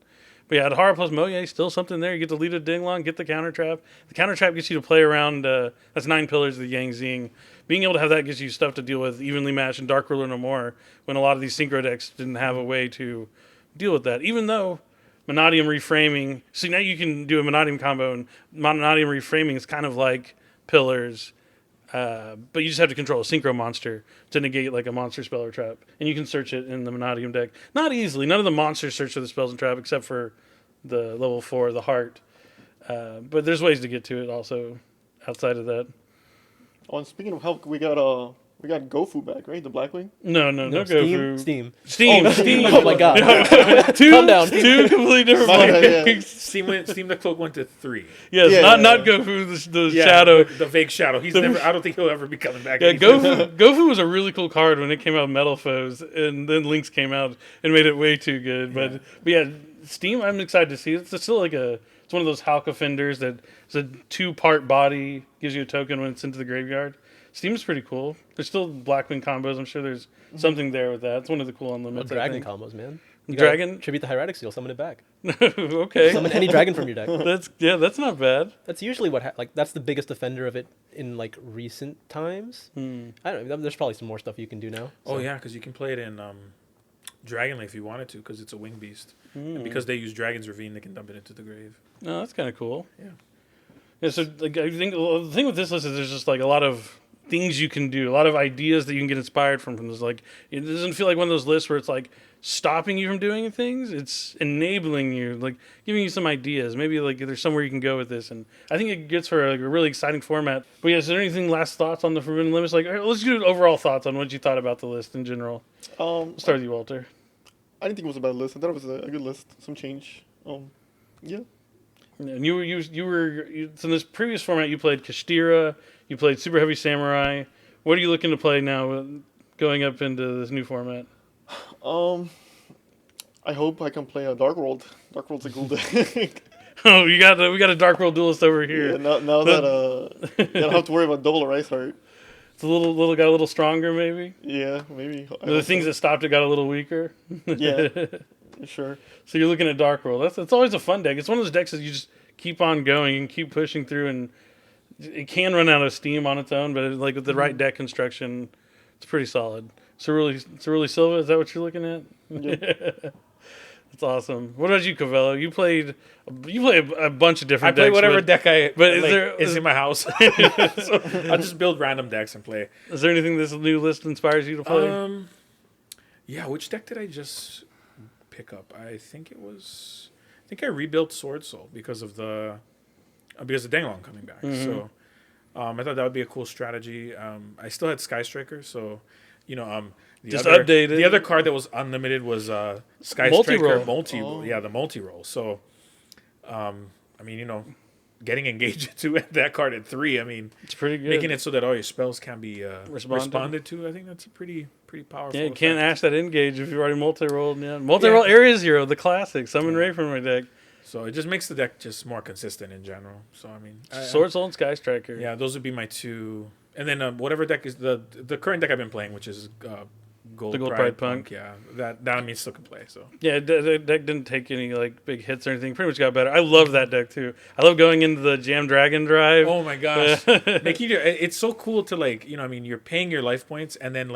Speaker 1: But yeah, Adhara plus Moye, still something there. You get to lead a Dinglong, get the counter trap. The counter trap gets you to play around. That's 9 pillars of the Yang Zing. Being able to have that gives you stuff to deal with evenly matched and Dark Ruler no more. When a lot of these synchro decks didn't have a way to deal with that. Even though Monadium reframing, see now you can do a Monadium combo, and Monadium reframing is kind of like pillars. But you just have to control a synchro monster to negate like a monster spell or trap. And you can search it in the Monadium deck. Not easily. None of the monsters search for the spells and trap except for the level 4, the heart. But there's ways to get to it also outside of that.
Speaker 2: Oh, and speaking of Hulk, we got Gofu back, right? The Blackwing.
Speaker 1: No, Gofu.
Speaker 4: Steam.
Speaker 1: Steam.
Speaker 4: Oh my god.
Speaker 1: Calm
Speaker 4: down.
Speaker 1: Two completely different
Speaker 2: Yeah.
Speaker 1: Blackwings.
Speaker 3: Steam the Cloak went to 3.
Speaker 1: Yes,
Speaker 2: Yeah.
Speaker 1: not Gofu, the shadow.
Speaker 3: The vague shadow. I don't think he'll ever be coming back.
Speaker 1: Yeah,
Speaker 3: anytime.
Speaker 1: Gofu was a really cool card when it came out Metal Foes, and then Lynx came out and made it way too good. But yeah, Steam, I'm excited to see. It's still it's one of those Hulk offenders that it's a 2-part body, gives you a token when it's into the graveyard. Steam's pretty cool. There's still Blackwing combos. I'm sure there's something there with that. It's one of the cool unlimits.
Speaker 4: Dragon combos, man. You
Speaker 1: Dragon?
Speaker 4: gotta tribute the Hieratic Seal, summon it back.
Speaker 1: Okay.
Speaker 4: Summon any dragon from your deck.
Speaker 1: That's not bad.
Speaker 4: That's usually that's the biggest offender of it in like recent times. I don't know. There's probably some more stuff you can do now.
Speaker 3: Oh yeah, because you can play it in Dragonlane if you wanted to, because it's a wing beast. And because they use Dragon's Ravine, they can dump it into the grave.
Speaker 1: No, that's kind of cool.
Speaker 3: Yeah.
Speaker 1: Yeah. So like, I think the thing with this list is there's just like a lot of things you can do, a lot of ideas that you can get inspired from this. Like, it doesn't feel like one of those lists where it's like stopping you from doing things. It's enabling you, like giving you some ideas. Maybe like there's somewhere you can go with this, and I think it gets for like a really exciting format. But yeah, is there anything last thoughts on the Forbidden Limits? Like, all right, let's do overall thoughts on what you thought about the list in general. We'll start with you, Walter.
Speaker 2: I didn't think it was a bad list. I thought it was a good list. Some change. Yeah.
Speaker 1: And you were so in this previous format you played Kashtira, you played Super Heavy Samurai. What are you looking to play now, going up into this new format?
Speaker 2: I hope I can play a Dark World. Dark World's a cool deck.
Speaker 1: Oh, we got a Dark World duelist over here.
Speaker 2: Yeah, now that you don't have to worry about double Rice Heart.
Speaker 1: It's a little got a little stronger, maybe.
Speaker 2: Yeah, maybe.
Speaker 1: The things that stopped it got a little weaker.
Speaker 2: Yeah, sure.
Speaker 1: So you're looking at Dark World. That's always a fun deck. It's one of those decks that you just keep on going and keep pushing through, and it can run out of steam on its own, but like with the right deck construction, it's pretty solid. Cerulean Silva, is that what you're looking at?
Speaker 2: Yeah.
Speaker 1: That's awesome. What about you, Kawelo? You play a bunch of different
Speaker 3: I play
Speaker 1: decks.
Speaker 3: whatever deck
Speaker 1: but
Speaker 3: is in my house. So I'll just build random decks and play.
Speaker 1: Is there anything this new list inspires you to play?
Speaker 3: Yeah, which deck did I just pick up? I think I rebuilt Sword Soul because of the Danglong coming back.
Speaker 1: Mm-hmm.
Speaker 3: So I thought that would be a cool strategy. I still had Sky Striker, so updated. The other card that was unlimited was Sky Striker multi-roll. Yeah, the multi-roll. So getting engaged to that card at 3. I mean,
Speaker 1: it's pretty good.
Speaker 3: Making it so that all your spells can be responded to. I think that's a pretty powerful.
Speaker 1: Yeah, you can't ash that engage if you've already multi-rolled. Yeah, multi-roll Area Zero, the classic. Summon Ray from my deck.
Speaker 3: So it just makes the deck just more consistent in general. So I mean,
Speaker 1: Sword Soul and Sky Striker.
Speaker 3: Yeah, those would be my two. And then whatever deck is the current deck I've been playing, which is Gold Pride Punk. Yeah, that I mean still can play. So
Speaker 1: yeah, the deck didn't take any like big hits or anything. Pretty much got better. I love that deck too. I love going into the Jam Dragon drive.
Speaker 3: Oh my gosh, it's so cool to you're paying your life points, and then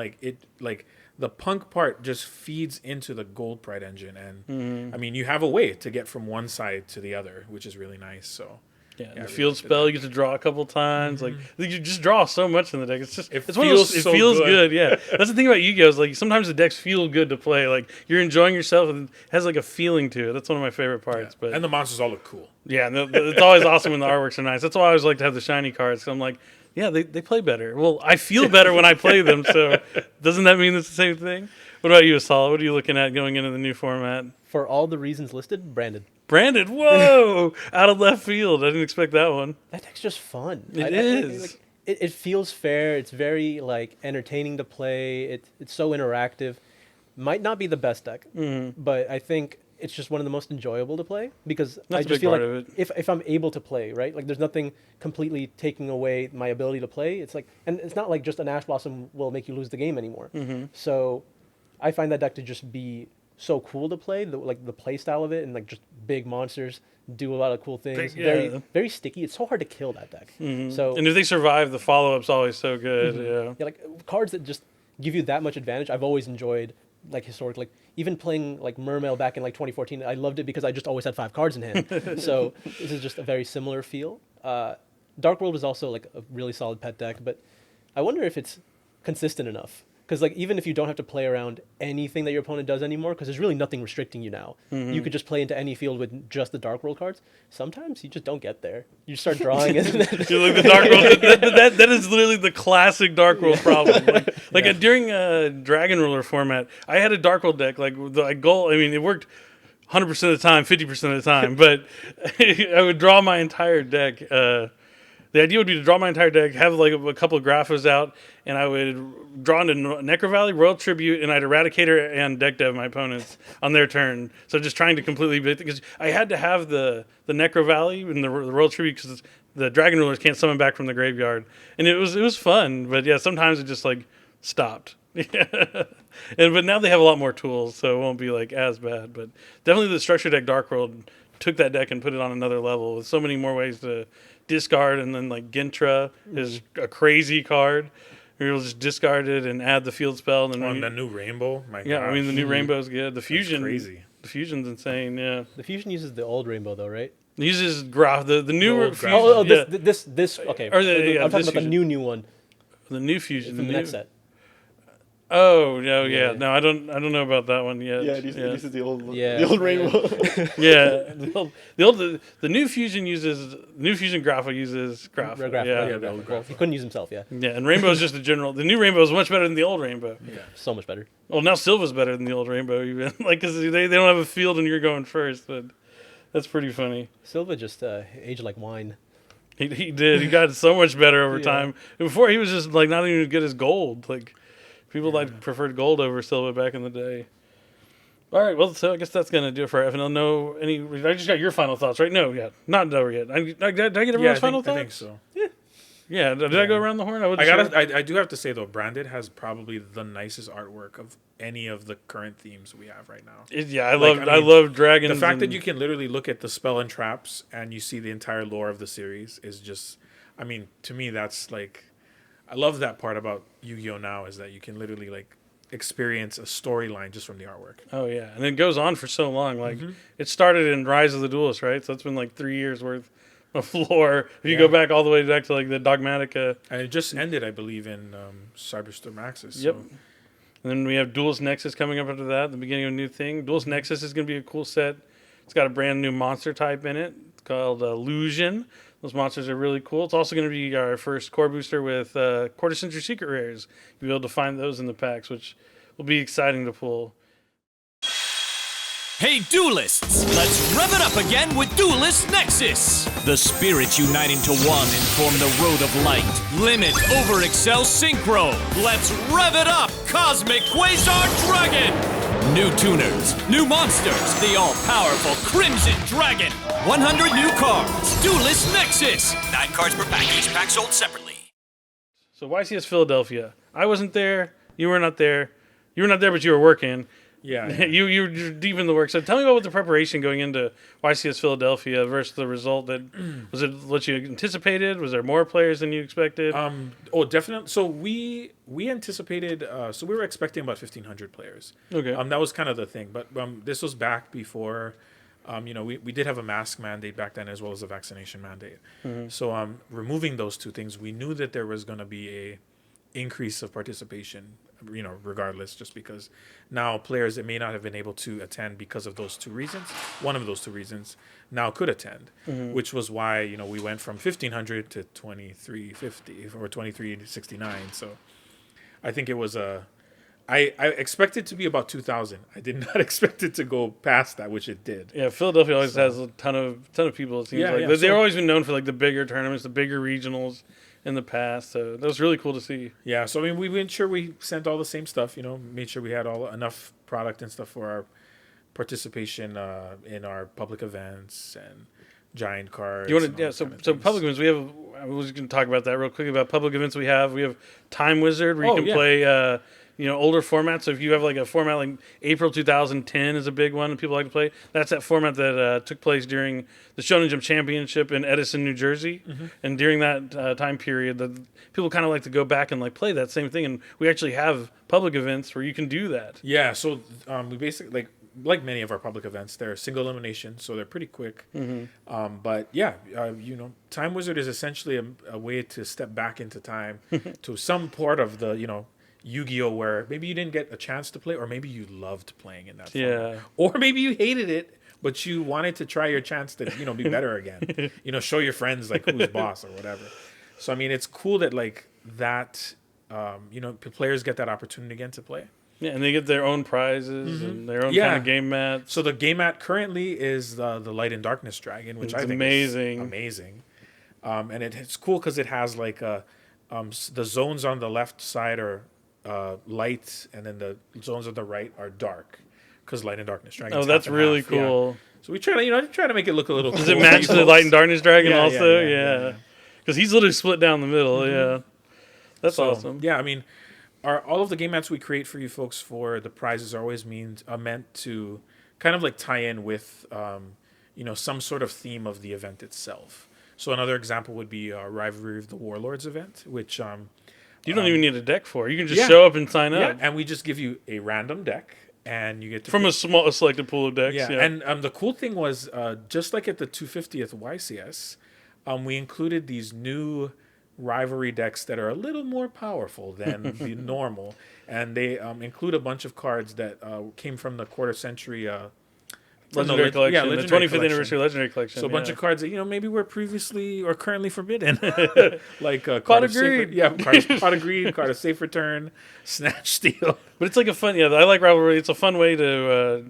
Speaker 3: the Punk part just feeds into the Gold Pride engine, and I mean you have a way to get from one side to the other, which is really nice. So.
Speaker 1: Yeah, the field spell you get to draw a couple times. Like you just draw so much in the deck. It's just
Speaker 3: it
Speaker 1: feels good. Yeah, that's the thing about Yu-Gi-Oh! Is like sometimes the decks feel good to play. Like you're enjoying yourself and it has like a feeling to it. That's one of my favorite parts.
Speaker 3: Yeah. And the monsters all look cool.
Speaker 1: Yeah, and it's always awesome when the artworks are nice. That's why I always like to have the shiny cards. So I'm like, yeah, they play better. Well, I feel better when I play them. So doesn't that mean it's the same thing? What about you, Esala? What are you looking at going into the new format?
Speaker 4: For all the reasons listed, Branded.
Speaker 1: Branded, whoa! Out of left field. I didn't expect that one.
Speaker 4: That deck's just fun.
Speaker 1: It is.
Speaker 4: It feels fair. It's very entertaining to play. It's so interactive. Might not be the best deck, but I think it's just one of the most enjoyable to play because
Speaker 1: That's
Speaker 4: I just feel like
Speaker 1: it.
Speaker 4: if I'm able to play, right? Like there's nothing completely taking away my ability to play. It's and it's not like just an Ash Blossom will make you lose the game anymore. So I find that deck to just be so cool to play, the play style of it, and just big monsters do a lot of cool things. Very very sticky. It's so hard to kill that deck. So
Speaker 1: and if they survive, the follow up's always so good. Yeah,
Speaker 4: cards that just give you that much advantage. I've always enjoyed historically. Even playing Mermail back in 2014, I loved it because I just always had 5 cards in hand. So this is just a very similar feel. Dark World is also a really solid pet deck, but I wonder if it's consistent enough. Because even if you don't have to play around anything that your opponent does anymore, because there's really nothing restricting you now. You could just play into any field with just the Dark World cards. Sometimes you just don't get there. You start drawing it.
Speaker 1: You look at the Dark World. That is literally the classic Dark World problem. During Dragon Ruler format, I had a Dark World deck. It worked 100% of the time, 50% of the time, but I would draw my entire deck. The idea would be to draw my entire deck, have a couple of Graphos out, and I would draw into Necro Valley, Royal Tribute, and I'd Eradicator and deck dev my opponents on their turn. So just trying to completely, because I had to have the Necro Valley and the Royal Tribute because the Dragon Rulers can't summon back from the graveyard, and it was fun. But yeah, sometimes it just stopped. But now they have a lot more tools, so it won't be as bad. But definitely the structure deck Dark World took that deck and put it on another level with so many more ways to discard, and then Gintra is a crazy card. You'll just discard it and add the field spell. And
Speaker 3: then the new Rainbow. My gosh.
Speaker 1: I mean the new Rainbow's good. The fusion,
Speaker 3: that's crazy.
Speaker 1: The fusion's insane. Yeah.
Speaker 4: The fusion uses the old Rainbow though, right?
Speaker 1: It uses the new
Speaker 4: this okay.
Speaker 1: Or
Speaker 4: I'm talking about the new one.
Speaker 1: The new fusion.
Speaker 4: from the next set.
Speaker 1: Oh no, yeah.
Speaker 4: Yeah.
Speaker 1: No, I don't know about that one yet.
Speaker 2: Yeah, this is the old
Speaker 4: Yeah.
Speaker 2: the old rainbow.
Speaker 1: Yeah, the new fusion grapha uses grapha.
Speaker 4: Graph,
Speaker 1: Yeah.
Speaker 4: right,
Speaker 3: Yeah, the old
Speaker 4: well, he couldn't use himself. Yeah,
Speaker 1: Yeah, and Rainbow is just a general. The new Rainbow is much better than the old Rainbow.
Speaker 4: so much better.
Speaker 1: Well, now Silva's better than the old Rainbow, even like because they don't have a field and you're going first. But that's pretty funny.
Speaker 4: Silva just aged like wine.
Speaker 1: He did. He got so much better over
Speaker 4: Yeah.
Speaker 1: time. Before he was just like not even as good as gold. Like people like preferred gold over Silva back in the day. All right, well, so I guess that's gonna do it for FNL. No, I just got your final thoughts, right? No, yeah, not over yet. Did I get everyone's final thoughts?
Speaker 3: I think so.
Speaker 1: Yeah, did I go around the horn?
Speaker 3: I do have to say though, Branded has probably the nicest artwork of any of the current themes we have right now.
Speaker 1: I
Speaker 3: Like, I mean,
Speaker 1: love dragons.
Speaker 3: The fact that
Speaker 1: and-
Speaker 3: you can literally look at the spell and traps and you see the entire lore of the series is just, I mean, to me that's like, I love that part about Yu-Gi-Oh! Now is that you can literally like experience a storyline just from the artwork.
Speaker 1: Oh yeah, and it goes on for so long. Like it started in Rise of the Duelist, right? So it's been like 3 years worth of lore. If you go back all the way back to like the Dogmatica.
Speaker 3: And it just ended, I believe, in Cyberstorm Axis.
Speaker 1: Yep.
Speaker 3: So.
Speaker 1: And then we have Duelist Nexus coming up after that, the beginning of a new thing. Duelist Nexus is going to be a cool set. It's got a brand new monster type in it. It's called Illusion. Those monsters are really cool. It's also going to be our first core booster with Quarter Century Secret Rares. You'll be able to find those in the packs, which will be exciting to pull.
Speaker 5: Hey, duelists! Let's rev it up again with Duelist Nexus! The spirits unite into one and form the Road of Light. Limit over Excel Synchro! Let's rev it up, Cosmic Quasar Dragon! New tuners, new monsters, the all-powerful Crimson Dragon! 100 new cards, Duelist Nexus! 9 cards per pack, each pack sold separately.
Speaker 1: So YCS Philadelphia. I wasn't there. You were not there. You were not there, but you were working.
Speaker 3: Yeah.
Speaker 1: you were deep in the work. So tell me about the preparation going into YCS Philadelphia versus the result. That was it what you anticipated? Was there more players than you expected?
Speaker 3: Oh, definitely. So we anticipated. So we were expecting about 1,500 players.
Speaker 1: Okay.
Speaker 3: That was kind of the thing. But this was back before. We did have a mask mandate back then as well as a vaccination mandate. So removing those two things, we knew that there was going to be a increase of participation. Regardless, just because now players that may not have been able to attend because of those two reasons, one of those two reasons, now could attend, which was why we went from 1,500 to 2,350 or 2,369. So I think it was I expected to be about 2,000. I did not expect it to go past that, which it did.
Speaker 1: Yeah, Philadelphia always has a ton of people. It seems
Speaker 3: Yeah,
Speaker 1: like
Speaker 3: yeah.
Speaker 1: they've always been known for like the bigger tournaments, the bigger regionals in the past. So that was really cool to see.
Speaker 3: Yeah, so I mean, we made sure we sent all the same stuff. Made sure we had enough product and stuff for our participation in our public events and giant cards.
Speaker 1: You want
Speaker 3: and
Speaker 1: to?
Speaker 3: all
Speaker 1: Yeah.
Speaker 3: those
Speaker 1: So
Speaker 3: kind of
Speaker 1: so
Speaker 3: things.
Speaker 1: public events. We have. I was going to talk about that real quick about public events. We have Time Wizard where you
Speaker 3: Oh,
Speaker 1: can
Speaker 3: yeah.
Speaker 1: play. Older formats. So if you have like a format like April 2010 is a big one and people like to play. That's that format that took place during the Shonen Jump Championship in Edison, New Jersey. And during that time period, the people kind of like to go back and like play that same thing. And we actually have public events where you can do that.
Speaker 3: Yeah, so we basically like many of our public events, they're single elimination, so they're pretty quick. But yeah, Time Wizard is essentially a way to step back into time to some part of the Yu-Gi-Oh! Where maybe you didn't get a chance to play, or maybe you loved playing in that format.
Speaker 1: Yeah.
Speaker 3: Or maybe you hated it, but you wanted to try your chance to be better again. Show your friends like who's boss or whatever. So I mean, it's cool that like that. Players get that opportunity again to play.
Speaker 1: Yeah, and they get their own prizes and their own kind of game mats.
Speaker 3: So the game mat currently is the Light and Darkness Dragon, which
Speaker 1: It's
Speaker 3: I think
Speaker 1: amazing.
Speaker 3: is amazing. And it's cool because it has like the zones on the left side are light, and then the zones on the right are dark because Light and Darkness Dragon.
Speaker 1: Oh, that's really cool.
Speaker 3: So we try to make it look a little.
Speaker 1: Does
Speaker 3: cool
Speaker 1: it match
Speaker 3: for
Speaker 1: the
Speaker 3: you
Speaker 1: Light
Speaker 3: folks.
Speaker 1: and Darkness Dragon
Speaker 3: Yeah,
Speaker 1: also?
Speaker 3: yeah.
Speaker 1: Yeah. Because he's literally split down the middle. Yeah. That's
Speaker 3: So,
Speaker 1: awesome.
Speaker 3: Yeah, I mean, all of the game mats we create for you folks for the prizes are always meant to kind of like tie in with, some sort of theme of the event itself. So another example would be our Rivalry of the Warlords event, which
Speaker 1: You don't even need a deck for it. You can just
Speaker 3: yeah.
Speaker 1: show up and sign up.
Speaker 3: and we just give you a random deck, and you get to
Speaker 1: From a selected pool of decks.
Speaker 3: yeah.
Speaker 1: Yeah.
Speaker 3: And the cool thing was, just like at the 250th YCS, we included these new rivalry decks that are a little more powerful than the normal, and they include a bunch of cards that came from the quarter century.
Speaker 1: Legendary collection,
Speaker 3: yeah,
Speaker 1: the
Speaker 3: Legendary
Speaker 1: 25th
Speaker 3: collection.
Speaker 1: anniversary Legendary collection.
Speaker 3: So a bunch of cards that maybe were previously or currently forbidden, like
Speaker 1: Pot
Speaker 3: card
Speaker 1: of Greed.
Speaker 3: Pot of Greed, card of Safe Return, Snatch Steal.
Speaker 1: But it's like a fun, I like rivalry. It's a fun way to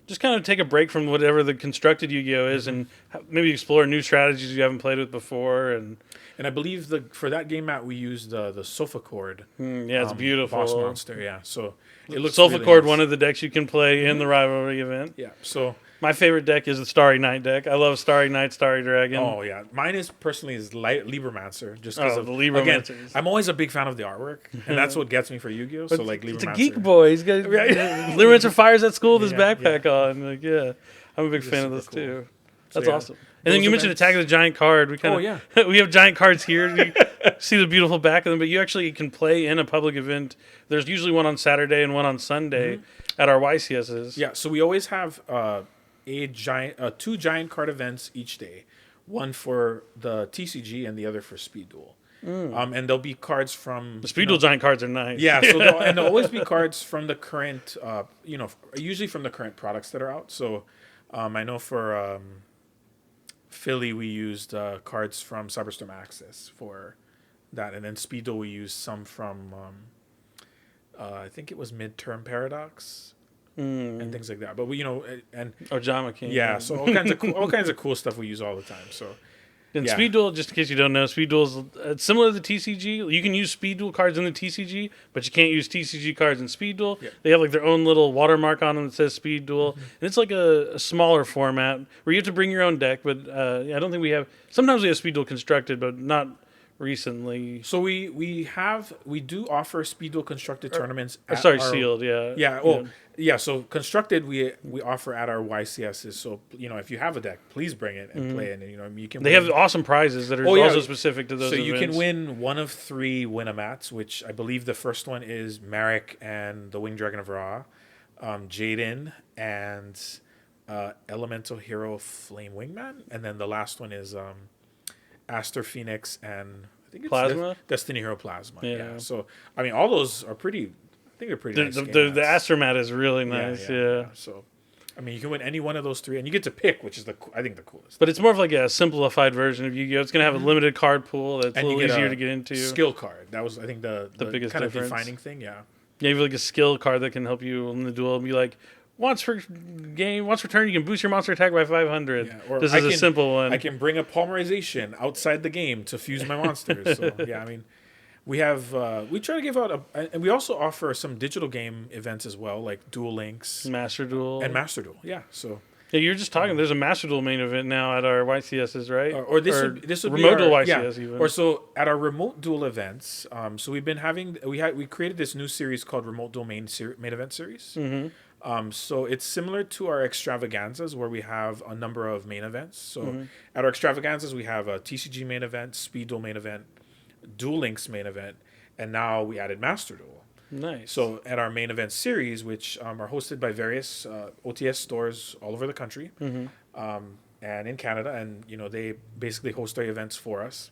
Speaker 1: just kind of take a break from whatever the constructed Yu-Gi-Oh is, and maybe explore new strategies you haven't played with before. And
Speaker 3: I believe for that game mat we used the Sofa Cord.
Speaker 1: yeah, it's beautiful.
Speaker 3: Boss monster. Yeah, so it looks
Speaker 1: Sofa
Speaker 3: really
Speaker 1: Cord,
Speaker 3: nice.
Speaker 1: one of the decks you can play in the rivalry event.
Speaker 3: Yeah, so.
Speaker 1: My favorite deck is the Starry Night deck. I love Starry Night, Starry Dragon.
Speaker 3: Oh yeah, mine is personally Libromancer, just because of
Speaker 1: the Libromancers.
Speaker 3: I'm always a big fan of the artwork, and that's what gets me for Yu-Gi-Oh. So like Libromancer.
Speaker 1: It's a geek boy. He's got Libromancer fires at school with his backpack on. Like, I'm a big fan of this
Speaker 3: super cool.
Speaker 1: too. That's
Speaker 3: yeah,
Speaker 1: awesome. And then
Speaker 3: those
Speaker 1: you mentioned
Speaker 3: events-
Speaker 1: Attack of the Giant card. We kind of we have giant cards here. You see the beautiful back of them, but you actually can play in a public event. There's usually one on Saturday and one on Sunday at our YCSs.
Speaker 3: Yeah, so we always have two giant card events each day, one for the TCG and the other for Speed Duel. And there'll be cards from
Speaker 1: The Speed Duel giant cards are nice.
Speaker 3: Yeah, so there'll always be cards from the current, usually from the current products that are out. So I know for Philly we used cards from Cyberstorm Access for that, and then Speed Duel we used some from I think it was Midterm Paradox. And things like that, but
Speaker 1: Ojama King.
Speaker 3: yeah, so all kinds of cool stuff we use all the time. So
Speaker 1: And
Speaker 3: yeah.
Speaker 1: Speed Duel, just in case you don't know, Speed Duel is similar to the TCG. You can use Speed Duel cards in the TCG, but you can't use TCG cards in Speed Duel.
Speaker 3: Yeah.
Speaker 1: They have like their own little watermark on them that says Speed Duel, and it's like a smaller format where you have to bring your own deck. But I don't think we have. Sometimes we have Speed Duel constructed, but not recently.
Speaker 3: So we do offer Speed Duel constructed tournaments. At
Speaker 1: Sealed. Yeah.
Speaker 3: Yeah. Well, yeah. So constructed, we offer at our YCSs. So if you have a deck, please bring it and play it. And you can.
Speaker 1: They have awesome prizes that are also specific to those
Speaker 3: So
Speaker 1: events.
Speaker 3: you can win one of 3 Winamats, which I believe the first one is Marek and the Winged Dragon of Ra, Jaden and Elemental Hero Flame Wingman, and then the last one is Aster Phoenix and I think it's
Speaker 1: Plasma?
Speaker 3: Destiny Hero Plasma.
Speaker 1: Yeah.
Speaker 3: Yeah. So I mean, all those are pretty. I think they're pretty nice.
Speaker 1: The
Speaker 3: game mats.
Speaker 1: Astromat is really nice. Yeah.
Speaker 3: So, I mean, you can win any one of those 3, and you get to pick, which is I think the coolest.
Speaker 1: But it's more of like a simplified version of Yu-Gi-Oh! It's going to have a limited card pool that's
Speaker 3: And
Speaker 1: a
Speaker 3: you
Speaker 1: little
Speaker 3: get
Speaker 1: easier
Speaker 3: a
Speaker 1: to get into.
Speaker 3: Skill card. That was, I think, the
Speaker 1: biggest
Speaker 3: kind
Speaker 1: difference.
Speaker 3: of defining thing. Yeah.
Speaker 1: Yeah, you have like a skill card that can help you in the duel and be like, once per turn, you can boost your monster attack by 500.
Speaker 3: Yeah, or
Speaker 1: This
Speaker 3: I
Speaker 1: is a
Speaker 3: can-
Speaker 1: simple one.
Speaker 3: I can bring a polymerization outside the game to fuse my monsters. So yeah, I mean, we have we try to give out and we also offer some digital game events as well, like Duel Links
Speaker 1: Master Duel.
Speaker 3: and Master Duel. Yeah, so
Speaker 1: Yeah, you're just talking. There's a Master Duel main event now at our YCSs, right?
Speaker 3: or this would be
Speaker 1: remote duel
Speaker 3: our,
Speaker 1: YCS even.
Speaker 3: Or so at our remote duel events. So we've been having we created this new series called Remote Duel main event series. So it's similar to our extravaganzas where we have a number of main events. So at our extravaganzas we have a TCG main event, Speed Duel main event, Duel Links main event, and now we added Master Duel.
Speaker 1: Nice.
Speaker 3: So at our main event series, which are hosted by various OTS stores all over the country and in Canada, and they basically host our events for us,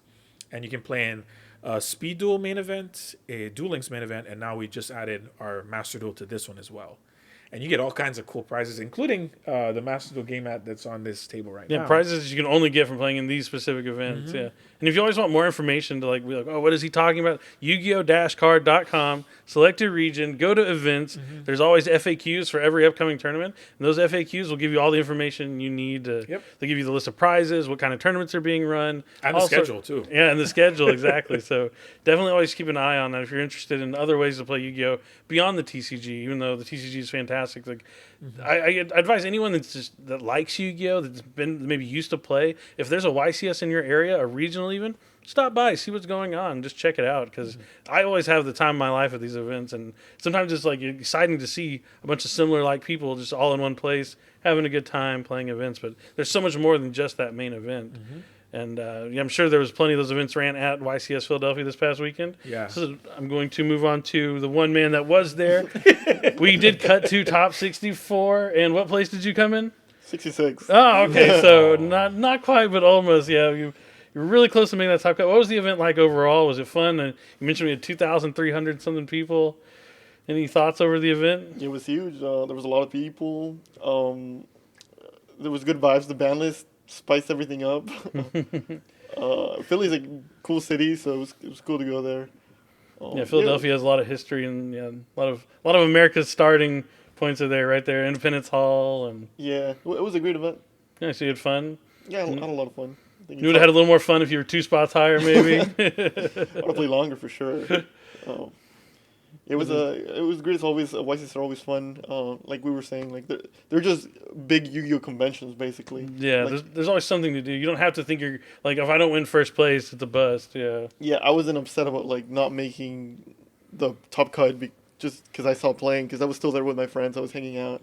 Speaker 3: and you can play in a Speed Duel main event, a Duel Links main event, and now we just added our Master Duel to this one as well. And you get all kinds of cool prizes, including the Master Duel game mat that's on this table right now.
Speaker 1: Yeah, prizes you can only get from playing in these specific events. Yeah, and if you always want more information to be like, oh, what is he talking about? Yu-Gi-Oh!-card.com. Select your region. Go to events. There's always FAQs for every upcoming tournament, and those FAQs will give you all the information you need. They give you the list of prizes, what kind of tournaments are being run,
Speaker 3: And the schedule too.
Speaker 1: Yeah, and the schedule exactly. So definitely always keep an eye on that if you're interested in other ways to play Yu-Gi-Oh! Beyond the TCG. Even though the TCG is fantastic. Like, I advise anyone that likes Yu-Gi-Oh! That's been maybe used to play. If there's a YCS in your area, a regional even, stop by, see what's going on, just check it out. Because I always have the time of my life at these events, and sometimes it's like exciting to see a bunch of similar people just all in one place having a good time playing events. But there's so much more than just that main event. And I'm sure there was plenty of those events ran at YCS Philadelphia this past weekend.
Speaker 3: Yeah.
Speaker 1: So I'm going to move on to the one man that was there. We did cut to top 64. And what place did you come in?
Speaker 2: 66.
Speaker 1: Oh, okay. So not quite, but almost. Yeah, were really close to making that top cut. What was the event like overall? Was it fun? And you mentioned we had 2,300 something people. Any thoughts over the event?
Speaker 2: It was huge. There was a lot of people. There was good vibes. The band list spiced everything up. Philly's a cool city, so it was cool to go there.
Speaker 1: Yeah, Philadelphia has a lot of history, and a lot of America's starting points are there, right there. Independence Hall, and
Speaker 2: yeah, it was a great event.
Speaker 1: yeah, so you had fun.
Speaker 2: Yeah, I had a lot of fun. I think
Speaker 1: You would have had a little more fun if you were 2 spots higher, maybe.
Speaker 2: I'd have played longer for sure. It was great as always. YCS are always fun. Like we were saying, like they're just big Yu-Gi-Oh conventions basically.
Speaker 1: Yeah,
Speaker 2: like,
Speaker 1: there's always something to do. You don't have to think you're like, if I don't win first place, it's a bust. Yeah.
Speaker 2: yeah. I wasn't upset about like not making the top cut just because I saw playing, because I was still there with my friends. I was hanging out.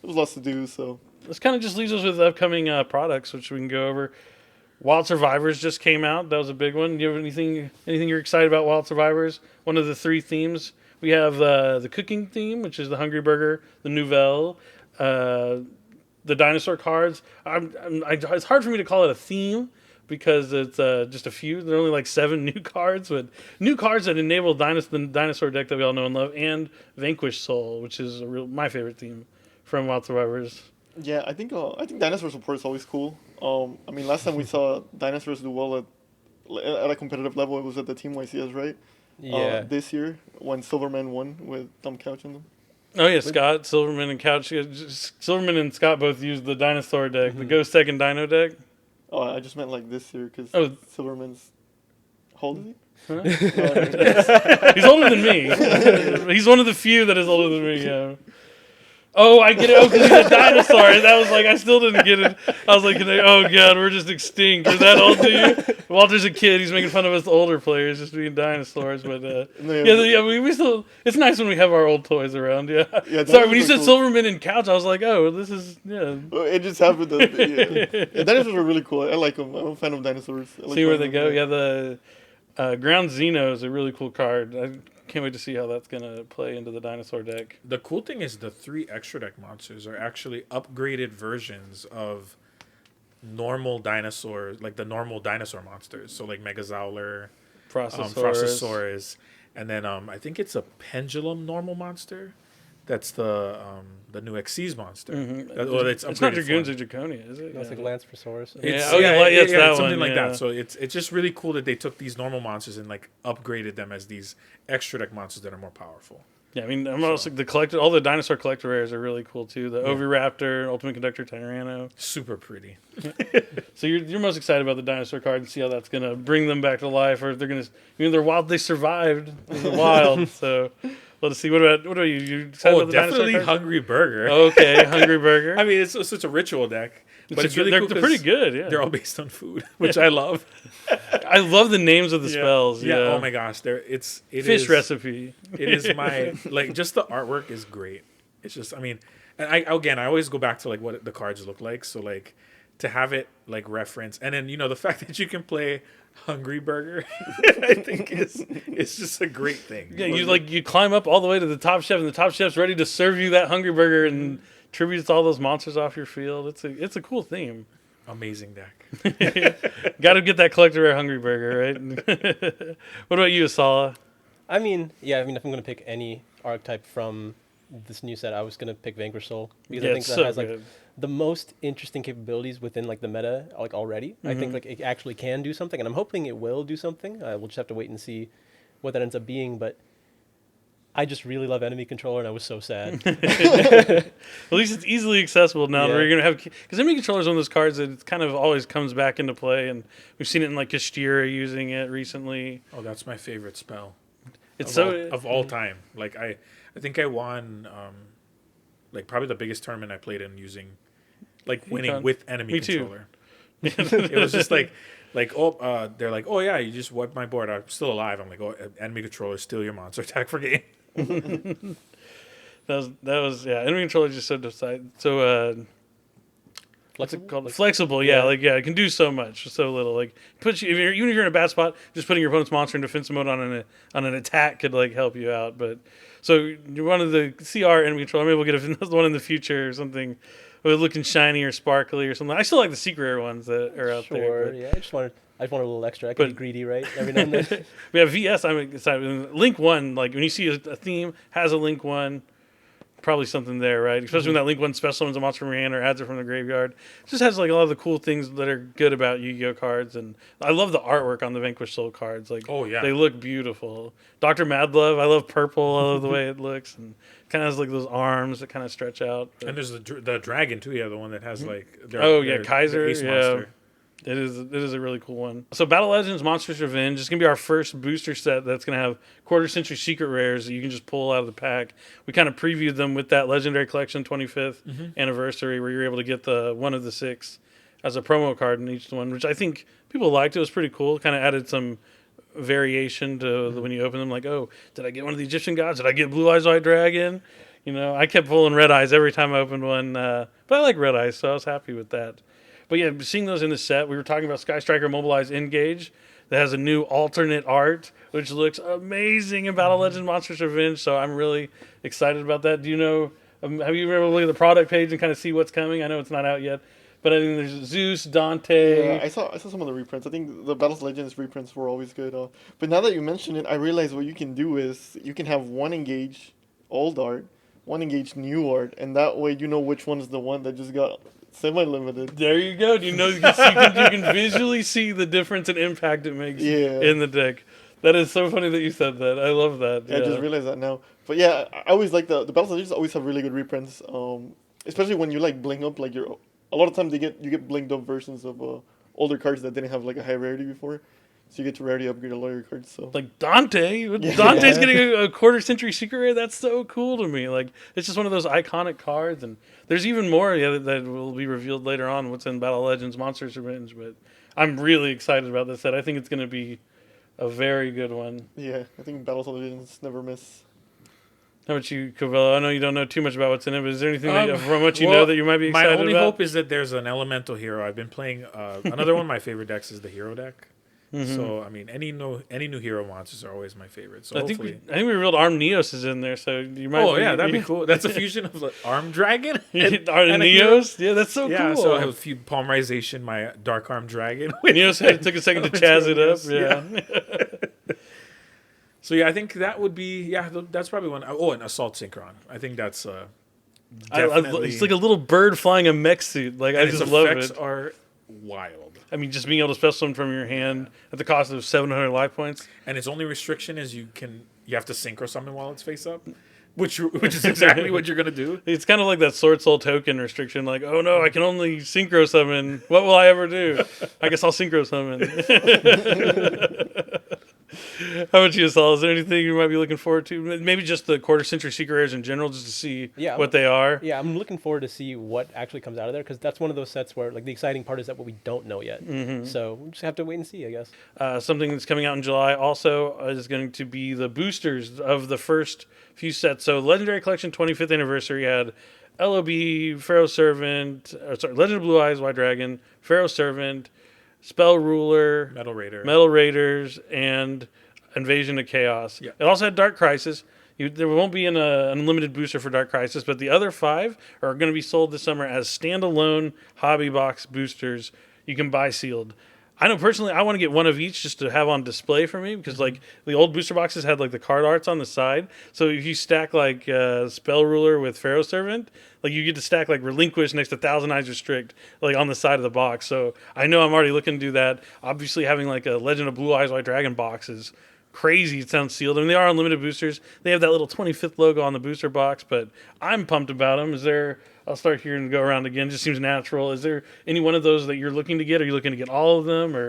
Speaker 2: There was lots to do. So
Speaker 1: This kind of just leaves us with upcoming products, which we can go over. Wild Survivors just came out. That was a big one. Do you have anything you're excited about Wild Survivors? One of the 3 themes. We have the cooking theme, which is the Hungry Burger, the Nouvelle, the dinosaur cards. It's hard for me to call it a theme because it's just a few. There are only like 7 new cards, but new cards that enable the dinosaur deck that we all know and love, and Vanquish Soul, which is my favorite theme from Wild Survivors.
Speaker 2: yeah, I think dinosaur support is always cool. I mean, last time we saw dinosaurs do well at a competitive level, it was at the Team YCS, right?
Speaker 4: Yeah.
Speaker 2: This year when Silverman won with Dumb Couch in them.
Speaker 1: Oh yeah, Scott, Silverman, and Couch. Silverman and Scott both used the dinosaur deck, the Ghost Deck and Dino deck.
Speaker 2: Oh, I just meant like this year because Silverman's. How old is he?
Speaker 1: Huh? He's older than me. He's one of the few that is older than me. Yeah. Oh, I get it. Oh, because he's a dinosaur. And that was like, I still didn't get it. I was like, oh god, we're just extinct. Is that old to you? Walter's a kid. He's making fun of us older players just being dinosaurs. But we still. It's nice when we have our old toys around. Yeah. Sorry, when you said cool. Silverman and Couch, I was like, oh, this is
Speaker 2: Well, it just happened. Dinosaurs are really cool. I like them. I'm a fan of dinosaurs.
Speaker 1: See where they go. Yeah, the Ground Xeno is a really cool card. I can't wait to see how that's going to play into the dinosaur deck.
Speaker 3: The cool thing is the 3 extra deck monsters are actually upgraded versions of normal dinosaurs, like the normal dinosaur monsters. So like Megazowler, Processaurus, and then I think it's a Pendulum normal monster. That's the new Xyz monster.
Speaker 1: Mm-hmm. It's not Dragoons or Draconia, is it?
Speaker 4: That's like Lancerosaurus.
Speaker 1: That
Speaker 3: something
Speaker 1: one,
Speaker 3: like that. So it's just really cool that they took these normal monsters and like upgraded them as these extra deck monsters that are more powerful.
Speaker 1: Yeah, I mean, also all the dinosaur collector rares are really cool too. The Oviraptor, Ultimate Conductor Tyranno,
Speaker 3: super pretty.
Speaker 1: So you're most excited about the dinosaur card and see how that's gonna bring them back to life, or if they're gonna. I mean, they're wild. They survived in the wild, so. Let us see. What about you? You excited about the
Speaker 3: definitely
Speaker 1: dinosaur
Speaker 3: Hungry Burger.
Speaker 1: Okay, Hungry Burger.
Speaker 3: I mean, it's such a ritual deck, but it's really
Speaker 1: they're
Speaker 3: cool.
Speaker 1: They're pretty good. Yeah,
Speaker 3: they're all based on food, which I love.
Speaker 1: I love the names of the spells. Yeah.
Speaker 3: Oh my gosh, it
Speaker 1: fish recipe.
Speaker 3: It is my just the artwork is great. It's just and I always go back to like what the cards look like. So like to have it like reference, and then the fact that you can play Hungry Burger, I think it's just a great thing.
Speaker 1: Yeah, you climb up all the way to the top chef, and the top chef's ready to serve you that Hungry Burger and tributes all those monsters off your field. It's a cool theme.
Speaker 3: Amazing deck.
Speaker 1: Got to get that collector rare Hungry Burger, right? What about you, Esala?
Speaker 4: I mean, if I'm going to pick any archetype from this new set, I was going to pick Vanquish Soul because I think that has like the most interesting capabilities within like the meta like already. Mm-hmm. I think like it actually can do something, and I'm hoping it will do something. We'll just have to wait and see what that ends up being, but I just really love enemy controller, and I was so sad.
Speaker 1: At least it's easily accessible now. Where you're gonna have, because enemy controller is one of those cards that it kind of always comes back into play, and we've seen it in like Kastira using it recently.
Speaker 3: Oh, that's my favorite spell.
Speaker 1: It's
Speaker 3: of all time. Like I think I won like probably the biggest tournament I played in using winning with enemy controller. It was just like they're like, oh yeah, you just wiped my board. I'm still alive. I'm like, oh, enemy controller, steal your monster attack for game.
Speaker 1: that was enemy controller is just so decided. So what's it called? Flexible, yeah. It can do so much, so little. Like even if you're in a bad spot, just putting your opponent's monster in defensive mode on an attack could like help you out. But so you wanted the CR enemy controller. Maybe we'll get one in the future or something. with looking shiny or sparkly or something. I still like the secret rare ones that are out there.
Speaker 4: Sure,
Speaker 1: But
Speaker 4: yeah. I just want a little extra. I can be greedy, right? Every now and then.
Speaker 1: we have VS. I'm excited. Link 1, like when you see a theme has a Link 1, probably something there, right? Especially when that Link 1 special summons a monster from your hand or adds it from the graveyard. It just has like a lot of the cool things that are good about Yu-Gi-Oh cards, and I love the artwork on the Vanquish Soul cards. Like,
Speaker 3: Oh, yeah.
Speaker 1: they look beautiful. Dr. Madlove, I love purple. I love the way it looks, and kind of has like those arms that kind of stretch out. But
Speaker 3: And there's the dragon too. Yeah, the one that has like.
Speaker 1: Kaiser.
Speaker 3: Ace
Speaker 1: Yeah.
Speaker 3: monster.
Speaker 1: It is a really cool one. So Battle Legends Monsters Revenge is going to be our first booster set that's going to have quarter century secret rares that you can just pull out of the pack. We kind of previewed them with that Legendary Collection 25th anniversary where you're able to get the one of the 6 as a promo card in each one, which I think people liked. It was pretty cool. Kind of added some variation to when you open them. Like, oh, did I get one of the Egyptian gods? Did I get Blue Eyes White Dragon? You know, I kept pulling Red Eyes every time I opened one. But I like Red Eyes, so I was happy with that. But yeah, seeing those in the set, we were talking about Sky Striker Mobilize Engage that has a new alternate art, which looks amazing in Battle Legends Monsters Revenge. So I'm really excited about that. Do you know, have you ever looked at the product page and kind of see what's coming? I know it's not out yet, but I think there's Zeus, Dante.
Speaker 2: Yeah, I saw some of the reprints. I think the Battle Legends reprints were always good. But now that you mention it, I realize what you can do is you can have one Engage old art, one Engage new art, and that way you know which one is the one that just got semi-limited.
Speaker 1: There you go. Do you know you can visually see the difference and impact it makes in the deck. That is so funny that you said that. I love that.
Speaker 2: Yeah, I just realized that now. But yeah, I always like the Battle Legends always have really good reprints. Especially when you like bling up like your. A lot of times you get blinged up versions of older cards that didn't have like a high rarity before. So you get to rarity upgrade a lot of your cards. So
Speaker 1: like Dante, Dante's getting a quarter century secret rare. That's so cool to me. Like it's just one of those iconic cards, and there's even more that will be revealed later on. What's in Battle Legends Monsters Revenge, but I'm really excited about this set. I think it's going to be a very good one.
Speaker 2: Yeah, I think Battle Legends never miss.
Speaker 1: How about you, Kawelo? I know you don't know too much about what's in it, but is there anything from what you know that you might be excited about?
Speaker 3: My only hope is that there's an elemental hero. I've been playing another one of my favorite decks is the hero deck. So I mean, any new hero monsters are always my favorite. So
Speaker 1: I think we revealed Arm Neos is in there, so you might.
Speaker 3: Oh yeah, that'd be cool. That's a fusion of like, Arm Dragon and
Speaker 1: Neos. Yeah, that's so cool.
Speaker 3: So I have a few polymerization my Dark Arm Dragon.
Speaker 1: Neos took a second to chazz it up. Yeah.
Speaker 3: So yeah, I think that would be that's probably one. Oh, and Assault Synchron. I think that's definitely.
Speaker 1: It's like a little bird flying a mech suit. Like I just love it.
Speaker 3: Its effects are wild.
Speaker 1: I mean, just being able to special summon from your hand at the cost of 700 life points.
Speaker 3: And its only restriction is you have to synchro summon while it's face up, which is exactly what you're gonna do.
Speaker 1: It's kind of like that Sword Soul token restriction. Like, oh no, I can only synchro summon. What will I ever do? I guess I'll synchro summon. How about you, Esala? Is there anything you might be looking forward to? Maybe just the quarter century secret rares in general, just to see what they are.
Speaker 4: Yeah, I'm looking forward to see what actually comes out of there, because that's one of those sets where like the exciting part is that what we don't know yet. So we just have to wait and see, I guess.
Speaker 1: Something that's coming out in July also is going to be the boosters of the first few sets. So Legendary Collection 25th Anniversary had LOB, Pharaoh Servant, Legend of Blue Eyes, White Dragon, Pharaoh Servant, Spell Ruler,
Speaker 3: Metal
Speaker 1: Raiders, and Invasion of Chaos. Yeah. It also had Dark Crisis. There won't be an unlimited booster for Dark Crisis, but the other 5 are going to be sold this summer as standalone hobby box boosters you can buy sealed. I know personally I want to get one of each just to have on display for me, because like the old booster boxes had like the card arts on the side. So if you stack like Spell Ruler with Pharaoh Servant, like you get to stack like Relinquish next to Thousand Eyes Restrict like on the side of the box. So I know I'm already looking to do that. Obviously having like a Legend of Blue Eyes White Dragon box is crazy. It sounds sealed. I mean, they are unlimited boosters. They have that little 25th logo on the booster box, but I'm pumped about them. I'll start here and go around again. It just seems natural. Is there any one of those that you're looking to get? Are you looking to get all of them, or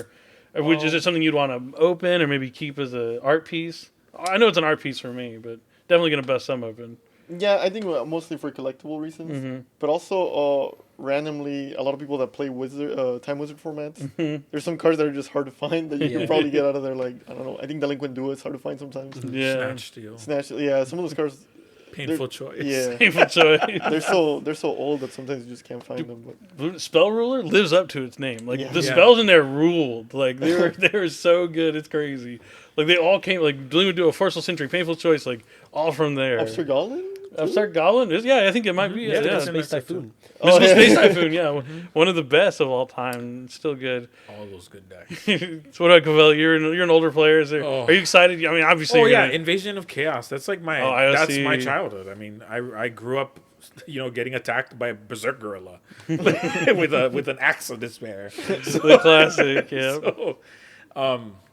Speaker 1: is it something you'd want to open or maybe keep as an art piece? I know it's an art piece for me, but definitely going to bust some open.
Speaker 2: Yeah, I think mostly for collectible reasons, but also randomly, a lot of people that play Time Wizard formats, there's some cards that are just hard to find that you can probably get out of there. Like, I don't know, I think Delinquent Duo is hard to find sometimes.
Speaker 1: Yeah,
Speaker 2: Snatch. Yeah, some of those cards.
Speaker 3: Painful choice.
Speaker 2: Yeah,
Speaker 1: painful choice.
Speaker 2: they're so old that sometimes you just can't find them. But
Speaker 1: Spell Ruler lives up to its name. Like the spells in there ruled. Like they were so good. It's crazy. Like they all came like Delinquent Duo, Forceful Sentry, Painful Choice, like all from there.
Speaker 2: Obster Goblin?
Speaker 1: Upstart Goblin? Yeah, I think it might be.
Speaker 3: Yeah,
Speaker 1: Yeah,
Speaker 3: it's
Speaker 4: Space Typhoon.
Speaker 1: Mystical Space Typhoon, yeah. One of the best of all time. It's still good.
Speaker 3: All those good decks.
Speaker 1: So what about Kawelo? You're an older player. Are you excited? I mean, obviously.
Speaker 3: Oh
Speaker 1: you're
Speaker 3: yeah,
Speaker 1: gonna-
Speaker 3: Invasion of Chaos. That's like my that's my childhood. I mean, I grew up, getting attacked by a berserk gorilla with an axe of despair.
Speaker 1: the classic, yeah.
Speaker 3: So,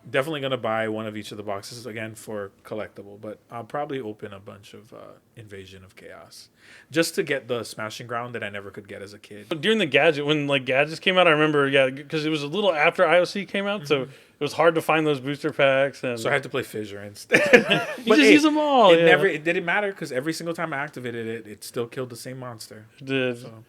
Speaker 3: definitely gonna buy one of each of the boxes again for collectible, but I'll probably open a bunch of Invasion of Chaos just to get the Smashing Ground that I never could get as a kid.
Speaker 1: During the gadget, when gadgets came out, I remember, because it was a little after IOC came out, so it was hard to find those booster packs, and
Speaker 3: So I had to play Fissure instead.
Speaker 1: you just use them all.
Speaker 3: It didn't matter because every single time I activated it, it still killed the same monster.
Speaker 1: It did.
Speaker 3: So.